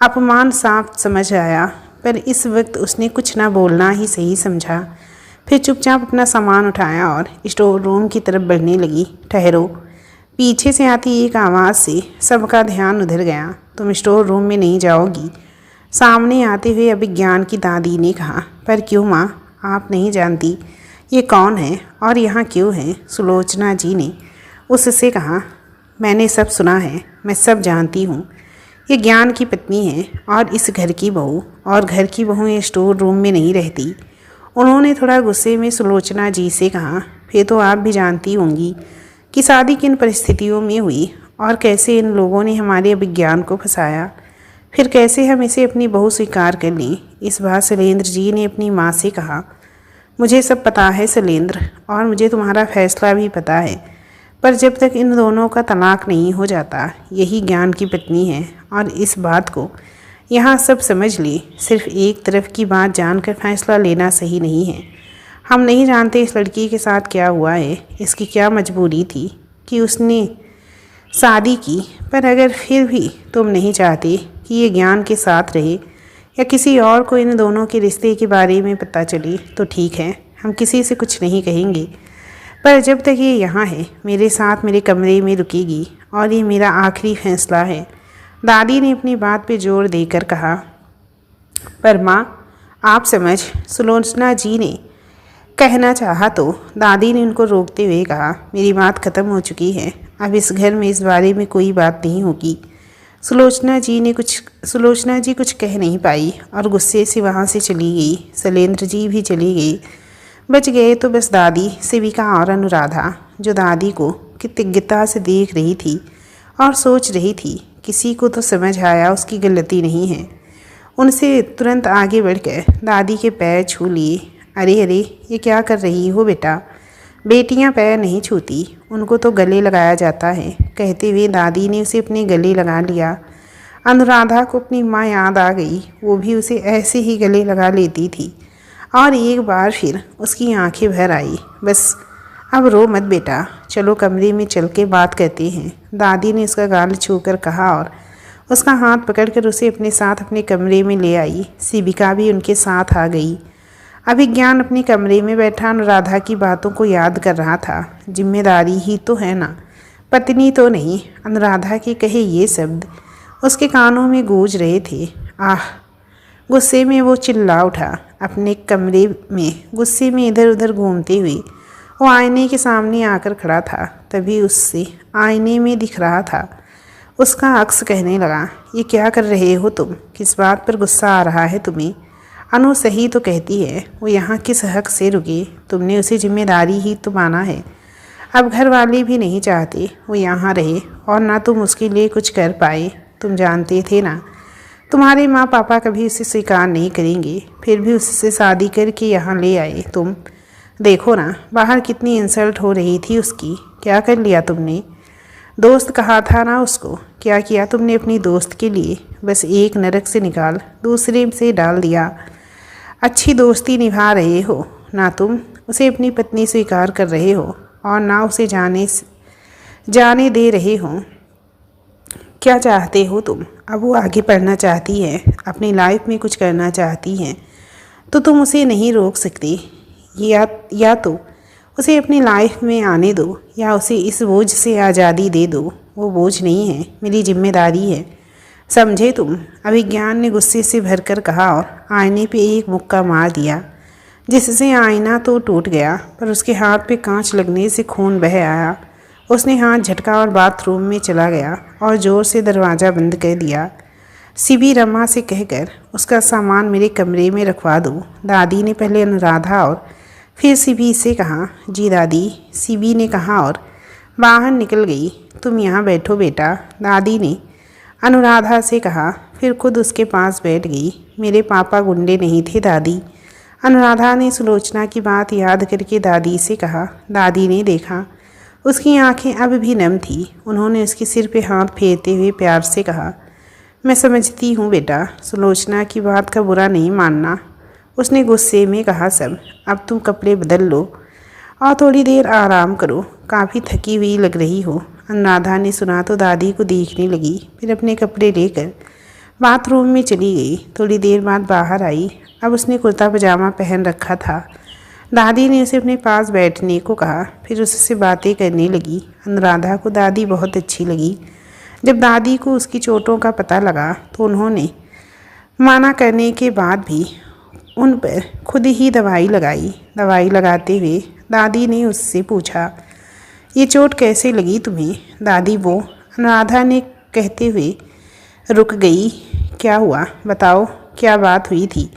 अपमान साफ समझ आया, पर इस वक्त उसने कुछ ना बोलना ही सही समझा। फिर चुपचाप अपना सामान उठाया और स्टोर रूम की तरफ बढ़ने लगी। ठहरो, पीछे से आती एक आवाज़ से सबका ध्यान उधर गया। तुम स्टोर रूम में नहीं जाओगी? सामने आते हुए अभिज्ञान की दादी ने कहा। पर क्यों माँ, आप नहीं जानती ये कौन है और यहाँ क्यों है? सुलोचना जी ने उससे कहा, मैंने सब सुना है, मैं सब जानती हूँ। ये ज्ञान की पत्नी है और इस घर की बहू, और घर की बहू ये स्टोर रूम में नहीं रहती। उन्होंने थोड़ा गुस्से में सुलोचना जी से कहा, फिर तो आप भी जानती होंगी कि शादी किन परिस्थितियों में हुई और कैसे इन लोगों ने हमारे अभिज्ञान को फंसाया, फिर कैसे हम इसे अपनी बहू स्वीकार कर ली। इस बार शैलेंद्र जी ने अपनी माँ से कहा, मुझे सब पता है शैलेंद्र, और मुझे तुम्हारा फैसला भी पता है, पर जब तक इन दोनों का तलाक नहीं हो जाता, यही ज्ञान की पत्नी है। और इस बात को यहाँ सब समझ ली, सिर्फ एक तरफ की बात जानकर फैसला लेना सही नहीं है। हम नहीं जानते इस लड़की के साथ क्या हुआ है, इसकी क्या मजबूरी थी कि उसने शादी की, पर अगर फिर भी तुम नहीं चाहते कि ये ज्ञान के साथ रहे या किसी और को इन दोनों के रिश्ते के बारे में पता चले तो ठीक है, हम किसी से कुछ नहीं कहेंगे, पर जब तक ये यहाँ है मेरे साथ मेरे कमरे में रुकेगी, और ये मेरा आखिरी फैसला है। दादी ने अपनी बात पे जोर देकर कहा। पर माँ, आप समझ, सुलोचना जी ने कहना चाहा तो दादी ने उनको रोकते हुए कहा, मेरी बात ख़त्म हो चुकी है, अब इस घर में इस बारे में कोई बात नहीं होगी। सुलोचना जी कुछ कह नहीं पाई और गुस्से से वहाँ से चली गई। शैलेंद्र जी भी चली गई। बच गए तो बस दादी, सेविका और अनुराधा, जो दादी को कृतज्ञता से देख रही थी और सोच रही थी, किसी को तो समझ आया उसकी गलती नहीं है। उनसे तुरंत आगे बढ़कर दादी के पैर छू लिए। अरे अरे, ये क्या कर रही हो बेटा? बेटियां पैर नहीं छूती, उनको तो गले लगाया जाता है। कहते हुए दादी ने उसे अपने गले लगा लिया। अनुराधा को अपनी माँ याद आ गई, वो भी उसे ऐसे ही गले लगा लेती थी। और एक बार फिर उसकी आंखें भर आई। बस अब रो मत बेटा, चलो कमरे में चल के बात करते हैं, दादी ने उसका गाल छूकर कहा और उसका हाथ पकड़कर उसे अपने साथ अपने कमरे में ले आई। शिविका भी उनके साथ आ गई। अभिज्ञान अपने कमरे में बैठा अनुराधा की बातों को याद कर रहा था। जिम्मेदारी ही तो है ना, पत्नी तो नहीं। अनुराधा के कहे ये शब्द उसके कानों में गूंज रहे थे। आह! गुस्से में वो चिल्ला उठा। अपने कमरे में गुस्से में इधर उधर घूमते हुए वो आईने के सामने आकर खड़ा था। तभी उससे आईने में दिख रहा था उसका अक्स। कहने लगा, ये क्या कर रहे हो तुम? किस बात पर गुस्सा आ रहा है तुम्हें? अनु सही तो कहती है, वो यहाँ किस हक से रुके? तुमने उसे जिम्मेदारी ही तो माना है। अब घर वाले भी नहीं चाहते वो यहाँ रहे, और ना तुम उसके लिए कुछ कर पाए। तुम जानते थे ना, तुम्हारे माँ पापा कभी उसे स्वीकार नहीं करेंगे, फिर भी उससे शादी करके यहाँ ले आए तुम। देखो ना, बाहर कितनी इंसल्ट हो रही थी उसकी। क्या कर लिया तुमने? दोस्त कहा था ना उसको, क्या किया तुमने अपनी दोस्त के लिए? बस एक नरक से निकाल दूसरे से डाल दिया। अच्छी दोस्ती निभा रहे हो ना तुम, उसे अपनी पत्नी स्वीकार कर रहे हो और ना उसे जाने दे रहे हो। क्या चाहते हो तुम? अब वो आगे पढ़ना चाहती है, अपनी लाइफ में कुछ करना चाहती है, तो तुम उसे नहीं रोक सकते। या तो उसे अपनी लाइफ में आने दो, या उसे इस बोझ से आज़ादी दे दो। वो बोझ नहीं है, मेरी जिम्मेदारी है। समझे तुम? अभिज्ञान ने गुस्से से भरकर कहा और आईने पे एक मुक्का मार दिया, जिससे आईना तो टूट गया पर उसके हाथ पे कांच लगने से खून बह आया। उसने हाथ झटका और बाथरूम में चला गया और ज़ोर से दरवाज़ा बंद कर दिया। सीबी रमा से कहकर उसका सामान मेरे कमरे में रखवा दो। दादी ने पहले अनुराधा और फिर सीबी से कहा। जी दादी, सीबी ने कहा और बाहर निकल गई। तुम यहाँ बैठो बेटा, दादी ने अनुराधा से कहा, फिर खुद उसके पास बैठ गई। मेरे पापा गुंडे नहीं थे दादी, अनुराधा ने सुलोचना की बात याद करके दादी से कहा। दादी ने देखा उसकी आंखें अब भी नम थी। उन्होंने उसके सिर पे हाथ फेरते हुए प्यार से कहा, मैं समझती हूँ बेटा, सुलोचना की बात का बुरा नहीं मानना। उसने गुस्से में कहा, सब अब तुम कपड़े बदल लो और थोड़ी देर आराम करो, काफ़ी थकी हुई लग रही हो। अनुराधा ने सुना तो दादी को देखने लगी, फिर अपने कपड़े लेकर बाथरूम में चली गई। थोड़ी देर बाद बाहर आई। अब उसने कुर्ता पजामा पहन रखा था। दादी ने उसे अपने पास बैठने को कहा, फिर उससे बातें करने लगी। अनुराधा को दादी बहुत अच्छी लगी। जब दादी को उसकी चोटों का पता लगा तो उन्होंने माना करने के बाद भी उन पर खुद ही दवाई लगाई। दवाई लगाते हुए दादी ने उससे पूछा, ये चोट कैसे लगी तुम्हें? दादी वो अनुराधा ने कहते हुए रुक गई। क्या हुआ बताओ, क्या बात हुई थी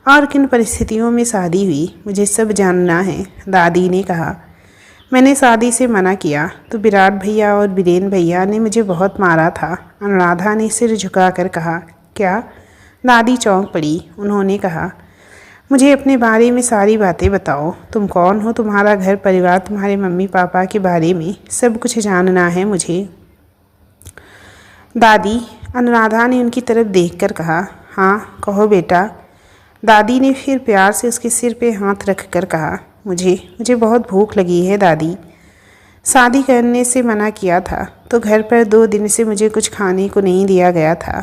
और किन परिस्थितियों में शादी हुई? मुझे सब जानना है, दादी ने कहा। मैंने शादी से मना किया तो विराट भैया और बीरेन भैया ने मुझे बहुत मारा था, अनुराधा ने सिर झुकाकर कहा। क्या? दादी चौंक पड़ी। उन्होंने कहा, मुझे अपने बारे में सारी बातें बताओ। तुम कौन हो, तुम्हारा घर परिवार, तुम्हारे मम्मी पापा के बारे में सब कुछ जानना है मुझे। दादी, अनुराधा ने उनकी तरफ देखकर कहा। हाँ कहो बेटा, दादी ने फिर प्यार से उसके सिर पे हाथ रख कर कहा। मुझे बहुत भूख लगी है दादी। शादी करने से मना किया था तो घर पर 2 दिन से मुझे कुछ खाने को नहीं दिया गया था,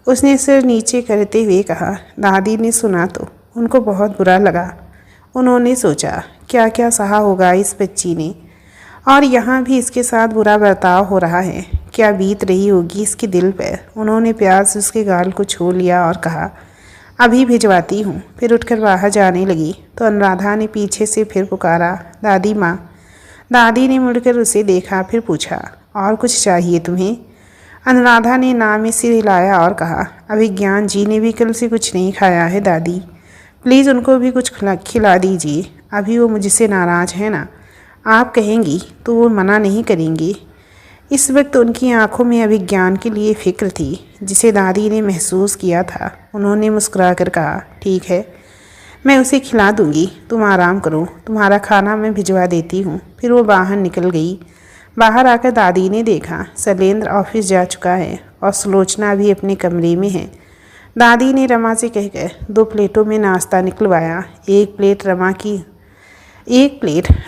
उसने सिर नीचे करते हुए कहा। दादी ने सुना तो उनको बहुत बुरा लगा। उन्होंने सोचा क्या क्या सहा होगा इस बच्ची ने, और यहाँ भी इसके साथ बुरा बर्ताव हो रहा है, क्या बीत रही होगी इसके दिल पर। उन्होंने प्यार से उसके गाल को छू लिया और कहा, अभी भिजवाती हूँ। फिर उठकर बाहर जाने लगी तो अनुराधा ने पीछे से फिर पुकारा, दादी माँ। दादी ने मुड़कर उसे देखा, फिर पूछा, और कुछ चाहिए तुम्हें? अनुराधा ने ना में सिर हिलाया और कहा, अभिज्ञान जी ने भी कल से कुछ नहीं खाया है दादी, प्लीज़ उनको भी कुछ खिला दीजिए। अभी वो मुझसे नाराज़ है ना, आप कहेंगी तो वो मना नहीं करेंगे। इस वक्त उनकी आंखों में अभिज्ञान के लिए फ़िक्र थी, जिसे दादी ने महसूस किया था। उन्होंने मुस्कुराकर कहा, ठीक है, मैं उसे खिला दूंगी, तुम आराम करो, तुम्हारा खाना मैं भिजवा देती हूँ। फिर वो बाहर निकल गई। बाहर आकर दादी ने देखा शैलेंद्र ऑफिस जा चुका है और सुलोचना भी अपने कमरे में है। दादी ने रमा से कहकर 2 प्लेटों में नाश्ता निकलवाया। एक प्लेट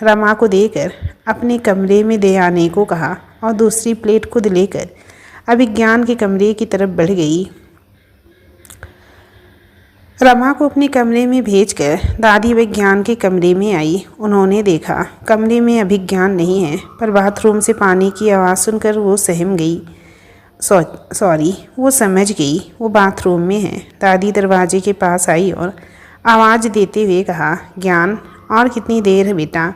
रमा को देकर अपने कमरे में दे आने को कहा और दूसरी प्लेट खुद लेकर अभिज्ञान के कमरे की तरफ बढ़ गई। रमा को अपने कमरे में भेजकर दादी अभिज्ञान के कमरे में आई। उन्होंने देखा कमरे में अभिज्ञान नहीं है, पर बाथरूम से पानी की आवाज़ सुनकर वो सहम गई। वो समझ गई वो बाथरूम में है। दादी दरवाजे के पास आई और आवाज़ देते हुए कहा, ज्ञान, और कितनी देर है बेटा?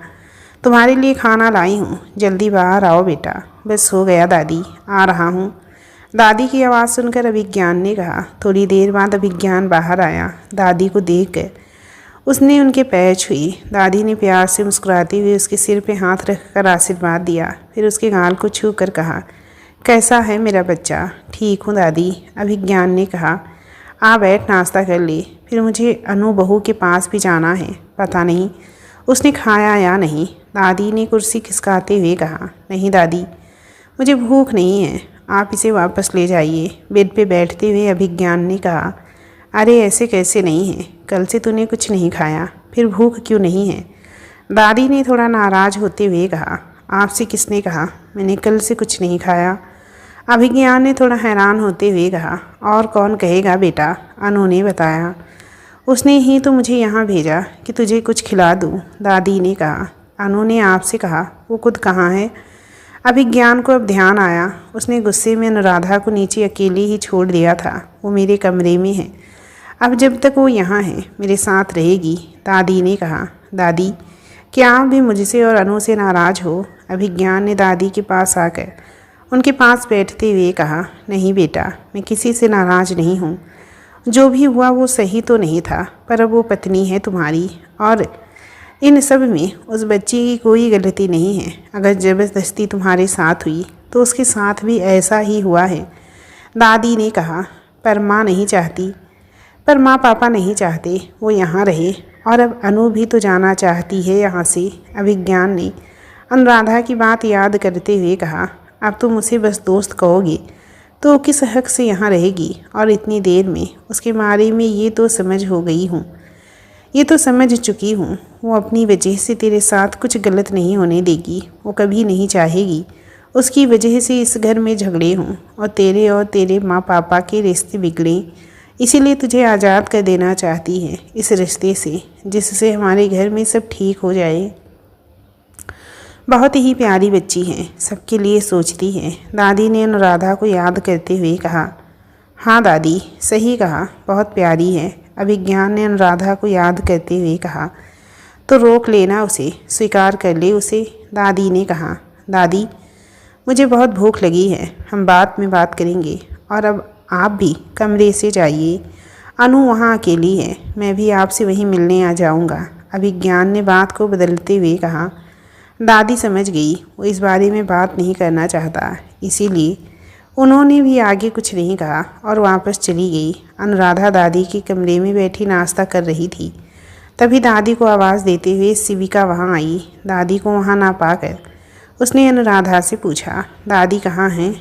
तुम्हारे लिए खाना लाई हूँ, जल्दी बाहर आओ बेटा। बस हो गया दादी, आ रहा हूँ, दादी की आवाज़ सुनकर अभिज्ञान ने कहा। थोड़ी देर बाद अभिज्ञान बाहर आया। दादी को देखकर उसने उनके पैर छुए। दादी ने प्यार से मुस्कुराते हुए उसके सिर पे हाथ रखकर आशीर्वाद दिया, फिर उसके गाल को छू कर कहा, कैसा है मेरा बच्चा? ठीक हूँ दादी, अभिज्ञान ने कहा। आ बैठ, नाश्ता कर ले, फिर मुझे अनु बहू के पास भी जाना है, पता नहीं उसने खाया या नहीं। दादी ने कुर्सी खिसकाते हुए कहा, नहीं दादी, मुझे भूख नहीं है, आप इसे वापस ले जाइए। बेड पे बैठते हुए अभिज्ञान ने कहा, अरे ऐसे कैसे नहीं है, कल से तूने कुछ नहीं खाया, फिर भूख क्यों नहीं है? दादी ने थोड़ा नाराज़ होते हुए कहा, आपसे किसने कहा मैंने कल से कुछ नहीं खाया? अभिज्ञान ने थोड़ा हैरान होते हुए कहा, और कौन कहेगा बेटा, अनु ने बताया, उसने ही तो मुझे यहाँ भेजा कि तुझे कुछ खिला दूँ। दादी ने कहा, अनु ने आपसे कहा, वो खुद कहाँ है? अभिज्ञान को अब ध्यान आया। उसने गुस्से में अनुराधा को नीचे अकेले ही छोड़ दिया था। वो मेरे कमरे में है, अब जब तक वो यहाँ है मेरे साथ रहेगी, दादी ने कहा। दादी, क्या आप भी मुझसे और अनु से नाराज़ हो? अभिज्ञान ने दादी के पास आकर उनके पास बैठते हुए कहा। नहीं बेटा, मैं किसी से नाराज़ नहीं हूँ। जो भी हुआ वो सही तो नहीं था, पर अब वो पत्नी है तुम्हारी, और इन सब में उस बच्ची की कोई गलती नहीं है। अगर ज़बरदस्ती तुम्हारे साथ हुई तो उसके साथ भी ऐसा ही हुआ है, दादी ने कहा। पर माँ नहीं चाहती, पर माँ पापा नहीं चाहते वो यहाँ रहे, और अब अनु भी तो जाना चाहती है यहाँ से, अभिज्ञान ने अनुराधा की बात याद करते हुए कहा। अब तुम उसे बस दोस्त कहोगे तो वो किस हक से यहाँ रहेगी? और इतनी देर में उसके बारे में ये तो समझ चुकी हूँ, वो अपनी वजह से तेरे साथ कुछ गलत नहीं होने देगी। वो कभी नहीं चाहेगी उसकी वजह से इस घर में झगड़े हों और तेरे माँ पापा के रिश्ते बिगड़ें। इसीलिए तुझे आज़ाद कर देना चाहती है इस रिश्ते से, जिससे हमारे घर में सब ठीक हो जाए। बहुत ही प्यारी बच्ची है, सबके लिए सोचती है, दादी ने अनुराधा को याद करते हुए कहा। हाँ दादी, सही कहा, बहुत प्यारी है, अभिज्ञान ने अनुराधा को याद करते हुए कहा। तो रोक लेना उसे, स्वीकार कर ले उसे, दादी ने कहा। दादी, मुझे बहुत भूख लगी है, हम बाद में बात करेंगे, और अब आप भी कमरे से जाइए। अनु वहाँ अकेली है, मैं भी आपसे वहीं मिलने आ जाऊँगा, अभिज्ञान ने बात को बदलते हुए कहा। दादी समझ गई वो इस बारे में बात नहीं करना चाहता, इसीलिए उन्होंने भी आगे कुछ नहीं कहा और वापस चली गई। अनुराधा दादी के कमरे में बैठी नाश्ता कर रही थी। तभी दादी को आवाज़ देते हुए शिविका वहाँ आई। दादी को वहाँ ना पाकर उसने अनुराधा से पूछा, दादी कहाँ हैं?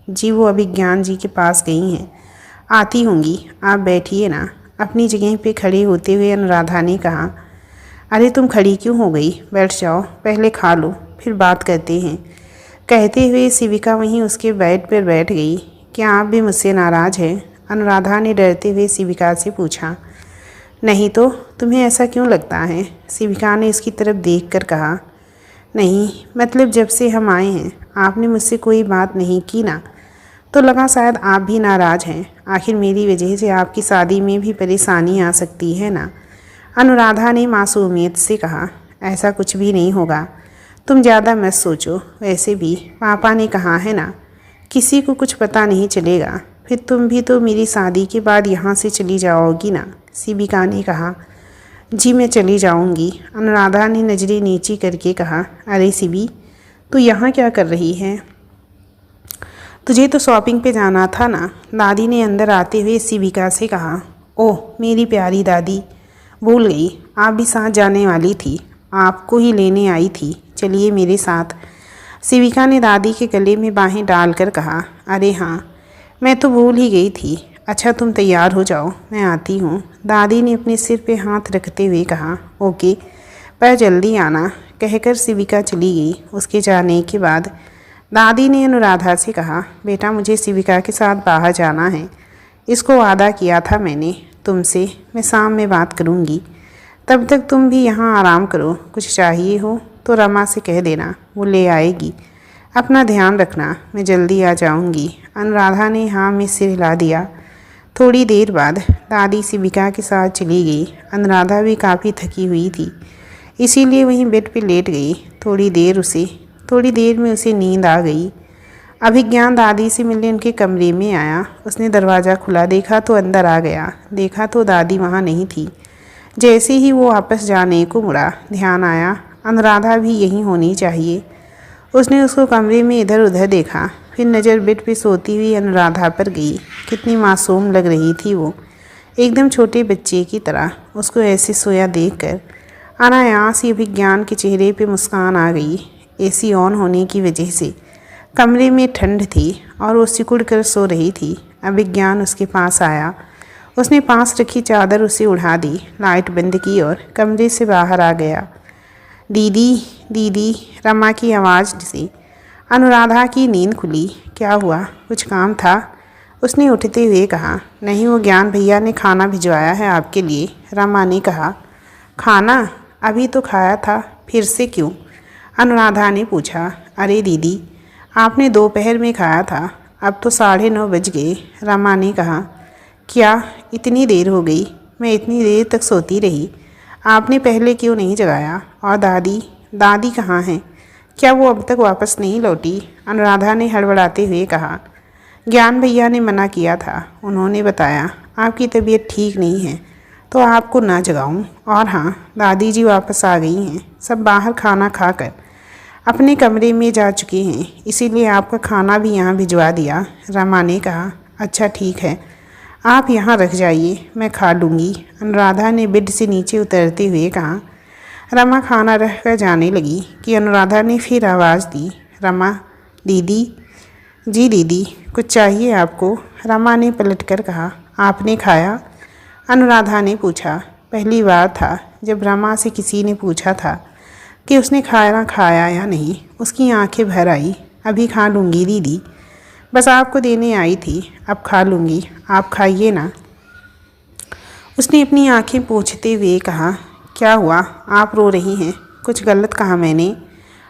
जी वो अभिज्ञान जी के पास गई हैं, आती होंगी, आप बैठिए ना, अपनी जगह पे खड़े होते हुए अनुराधा ने कहा। अरे तुम खड़ी क्यों हो गई? बैठ जाओ, पहले खा लो, फिर बात करते हैं, कहते हुए शिविका वहीं उसके बेड पर बैठ गई। क्या आप भी मुझसे नाराज़ हैं? अनुराधा ने डरते हुए शिविका से पूछा। नहीं तो, तुम्हें ऐसा क्यों लगता है? शिविका ने उसकी तरफ देखकर कहा। नहीं, मतलब जब से हम आए हैं आपने मुझसे कोई बात नहीं की ना, तो लगा शायद आप भी नाराज़ हैं। आखिर मेरी वजह से आपकी शादी में भी परेशानी आ सकती है ना, अनुराधा ने मासूमियत से कहा। ऐसा कुछ भी नहीं होगा, तुम ज़्यादा मत सोचो, वैसे भी पापा ने कहा है ना, किसी को कुछ पता नहीं चलेगा, फिर तुम भी तो मेरी शादी के बाद यहाँ से चली जाओगी ना, शिविका ने कहा। जी मैं चली जाऊँगी, अनुराधा ने नज़रें नीची करके कहा। अरे शिवी, तू यहाँ क्या कर रही है? तुझे तो शॉपिंग पे जाना था ना, दादी ने अंदर आते हुए शिविका से कहा। ओह मेरी प्यारी दादी, भूल गई, आप भी साथ जाने वाली थी, आपको ही लेने आई थी, चलिए मेरे साथ, शिविका ने दादी के गले में बाहें डालकर कहा। अरे हाँ, मैं तो भूल ही गई थी। अच्छा तुम तैयार हो जाओ, मैं आती हूँ, दादी ने अपने सिर पे हाथ रखते हुए कहा। ओके, पर जल्दी आना, कहकर शिविका चली गई। उसके जाने के बाद दादी ने अनुराधा से कहा। बेटा मुझे शिविका के साथ बाहर जाना है, इसको वादा किया था मैंने तुमसे, मैं शाम में बात करूँगी, तब तक तुम भी यहाँ आराम करो, कुछ चाहिए हो तो रमा से कह देना, वो ले आएगी, अपना ध्यान रखना, मैं जल्दी आ जाऊँगी। अनुराधा ने हाँ में सिर हिला दिया। थोड़ी देर बाद दादी शिविका के साथ चली गई। अनुराधा भी काफ़ी थकी हुई थी, इसीलिए वहीं बेड पे लेट गई। थोड़ी देर में उसे नींद आ गई। अभिज्ञान दादी से मिलने उनके कमरे में आया। उसने दरवाज़ा खुला देखा तो अंदर आ गया। देखा तो दादी वहाँ नहीं थी। जैसे ही वो वापस जाने को मुड़ा, ध्यान आया अनुराधा भी यहीं होनी चाहिए। उसने उसको कमरे में इधर उधर देखा, फिर नज़र बेड पे सोती हुई अनुराधा पर गई। कितनी मासूम लग रही थी वो, एकदम छोटे बच्चे की तरह। उसको ऐसे सोया देखकर अनायास ही अभिज्ञान के चेहरे पे मुस्कान आ गई। एसी ऑन होने की वजह से कमरे में ठंड थी और वो सिकुड़ कर सो रही थी। अभिज्ञान उसके पास आया। उसने पास रखी चादर उसे उड़ा दी, लाइट बंद की और कमरे से बाहर आ गया। दीदी दीदी, रमा की आवाज़ से अनुराधा की नींद खुली। क्या हुआ, कुछ काम था? उसने उठते हुए कहा। नहीं, वो ज्ञान भैया ने खाना भिजवाया है आपके लिए, रमा ने कहा। खाना? अभी तो खाया था, फिर से क्यों? अनुराधा ने पूछा। अरे दीदी, आपने दोपहर में खाया था, अब तो 9:30 बज गए। रमा ने कहा। क्या इतनी देर हो गई? मैं इतनी देर तक सोती रही। आपने पहले क्यों नहीं जगाया? और दादी? दादी कहाँ हैं? क्या वो अब तक वापस नहीं लौटी? अनुराधा ने हड़बड़ाते हुए कहा। ज्ञान भैया ने मना किया था। उन्होंने बताया आपकी तबीयत ठीक नहीं है तो आपको ना जगाऊं। और हाँ, दादी जी वापस आ गई हैं। सब बाहर खाना खाकर अपने कमरे में जा चुके हैं, इसीलिए आपका खाना भी यहाँ भिजवा दिया। रमा ने कहा। अच्छा ठीक है, आप यहाँ रख जाइए, मैं खा लूँगी। अनुराधा ने बेड से नीचे उतरते हुए कहा। रमा खाना रख कर जाने लगी कि अनुराधा ने फिर आवाज़ दी। रमा, दीदी। जी दीदी, कुछ चाहिए आपको? रमा ने पलटकर कहा। आपने खाया? अनुराधा ने पूछा। पहली बार था जब रमा से किसी ने पूछा था कि उसने खाना खाया या नहीं। उसकी आंखें भर आई। अभी खा लूँगी दीदी, बस आपको देने आई थी, अब खा लूँगी, आप खाइए ना। उसने अपनी आंखें पोंछते हुए कहा। क्या हुआ, आप रो रही हैं? कुछ गलत कहा मैंने?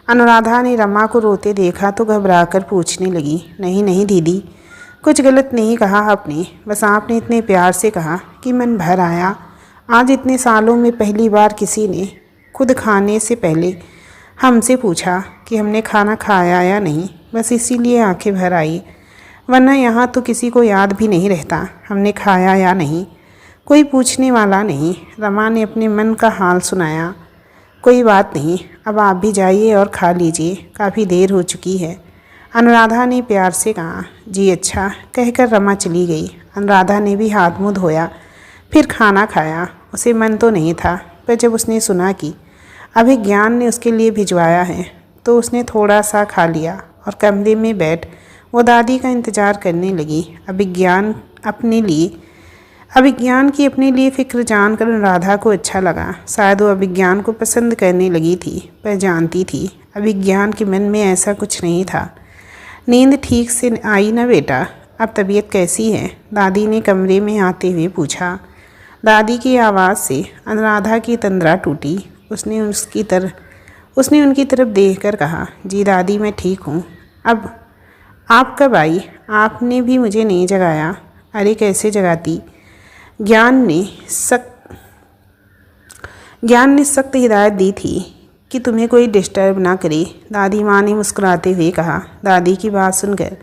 अनुराधा ने रमा को रोते देखा तो घबराकर पूछने लगी। नहीं नहीं दीदी, कुछ गलत नहीं कहा आपने, बस आपने इतने प्यार से कहा कि मन भर आया। आज इतने सालों में पहली बार किसी ने खुद खाने से पहले हमसे पूछा कि हमने खाना खाया या नहीं, बस इसीलिए आंखें भर आई, वरना यहाँ तो किसी को याद भी नहीं रहता हमने खाया या नहीं। कोई पूछने वाला नहीं। रमा ने अपने मन का हाल सुनाया। कोई बात नहीं, अब आप भी जाइए और खा लीजिए, काफ़ी देर हो चुकी है। अनुराधा ने प्यार से कहा। जी अच्छा, कहकर रमा चली गई। अनुराधा ने भी हाथ मुँह धोया, फिर खाना खाया। उसे मन तो नहीं था, पर जब उसने सुना कि अभी ज्ञान ने उसके लिए भिजवाया है तो उसने थोड़ा सा खा लिया और कमरे में बैठ वो दादी का इंतज़ार करने लगी। अभिज्ञान की अपने लिए फ़िक्र जानकर अनुराधा को अच्छा लगा। शायद वो अभिज्ञान को पसंद करने लगी थी, पर जानती थी अभिज्ञान के मन में ऐसा कुछ नहीं था। नींद ठीक से आई ना बेटा? अब तबीयत कैसी है? दादी ने कमरे में आते हुए पूछा। दादी की आवाज़ से अनुराधा की तंद्रा टूटी। उसने उनकी तरफ देखकर कहा। जी दादी, मैं ठीक हूँ। अब आप कब आई? आपने भी मुझे नहीं जगाया। अरे कैसे जगाती? ज्ञान ने सख्त हिदायत दी थी कि तुम्हें कोई डिस्टर्ब ना करे। दादी माँ ने मुस्कुराते हुए कहा। दादी की बात सुनकर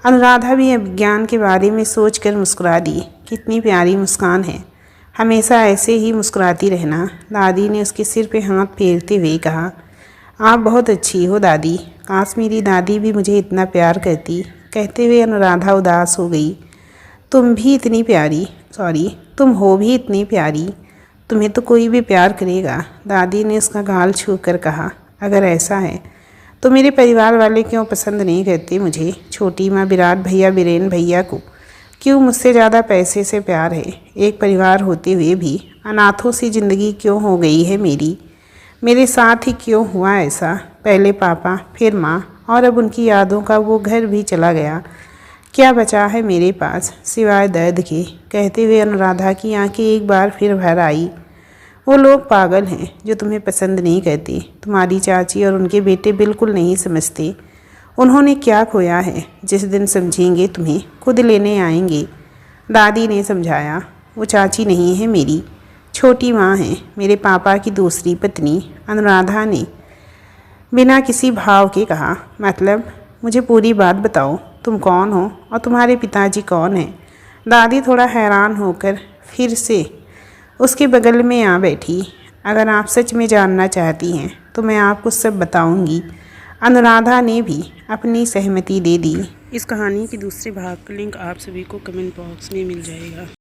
अनुराधा भी अभिज्ञान के बारे में सोचकर मुस्कुरा दी। कितनी प्यारी मुस्कान है, हमेशा ऐसे ही मुस्कुराती रहना। दादी ने उसके सिर पे हाथ फेरते हुए कहा। आप बहुत अच्छी हो दादी, काश मेरी दादी भी मुझे इतना प्यार करती। कहते हुए अनुराधा उदास हो गई। तुम हो भी इतनी प्यारी, तुम्हें तो कोई भी प्यार करेगा। दादी ने उसका गाल छूकर कहा। अगर ऐसा है तो मेरे परिवार वाले क्यों पसंद नहीं करते मुझे? छोटी माँ, विराट भैया, बीरेन भैया को क्यों मुझसे ज़्यादा पैसे से प्यार है? एक परिवार होते हुए भी अनाथों सी ज़िंदगी क्यों हो गई है मेरी? मेरे साथ ही क्यों हुआ ऐसा? पहले पापा, फिर माँ, और अब उनकी यादों का वो घर भी चला गया। क्या बचा है मेरे पास सिवाय दर्द के? कहते हुए अनुराधा की आंखें एक बार फिर भर आई। वो लोग पागल हैं जो तुम्हें पसंद नहीं करते। तुम्हारी चाची और उनके बेटे बिल्कुल नहीं समझते उन्होंने क्या खोया है। जिस दिन समझेंगे तुम्हें खुद लेने आएंगे। दादी ने समझाया। वो चाची नहीं है, मेरी छोटी माँ है, मेरे पापा की दूसरी पत्नी। अनुराधा ने बिना किसी भाव के कहा। मतलब मुझे पूरी बात बताओ, तुम कौन हो और तुम्हारे पिताजी कौन हैं? दादी थोड़ा हैरान होकर फिर से उसके बगल में आ बैठी। अगर आप सच में जानना चाहती हैं तो मैं आपको सब बताऊंगी। अनुराधा ने भी अपनी सहमति दे दी। इस कहानी के दूसरे भाग का लिंक आप सभी को कमेंट बॉक्स में मिल जाएगा।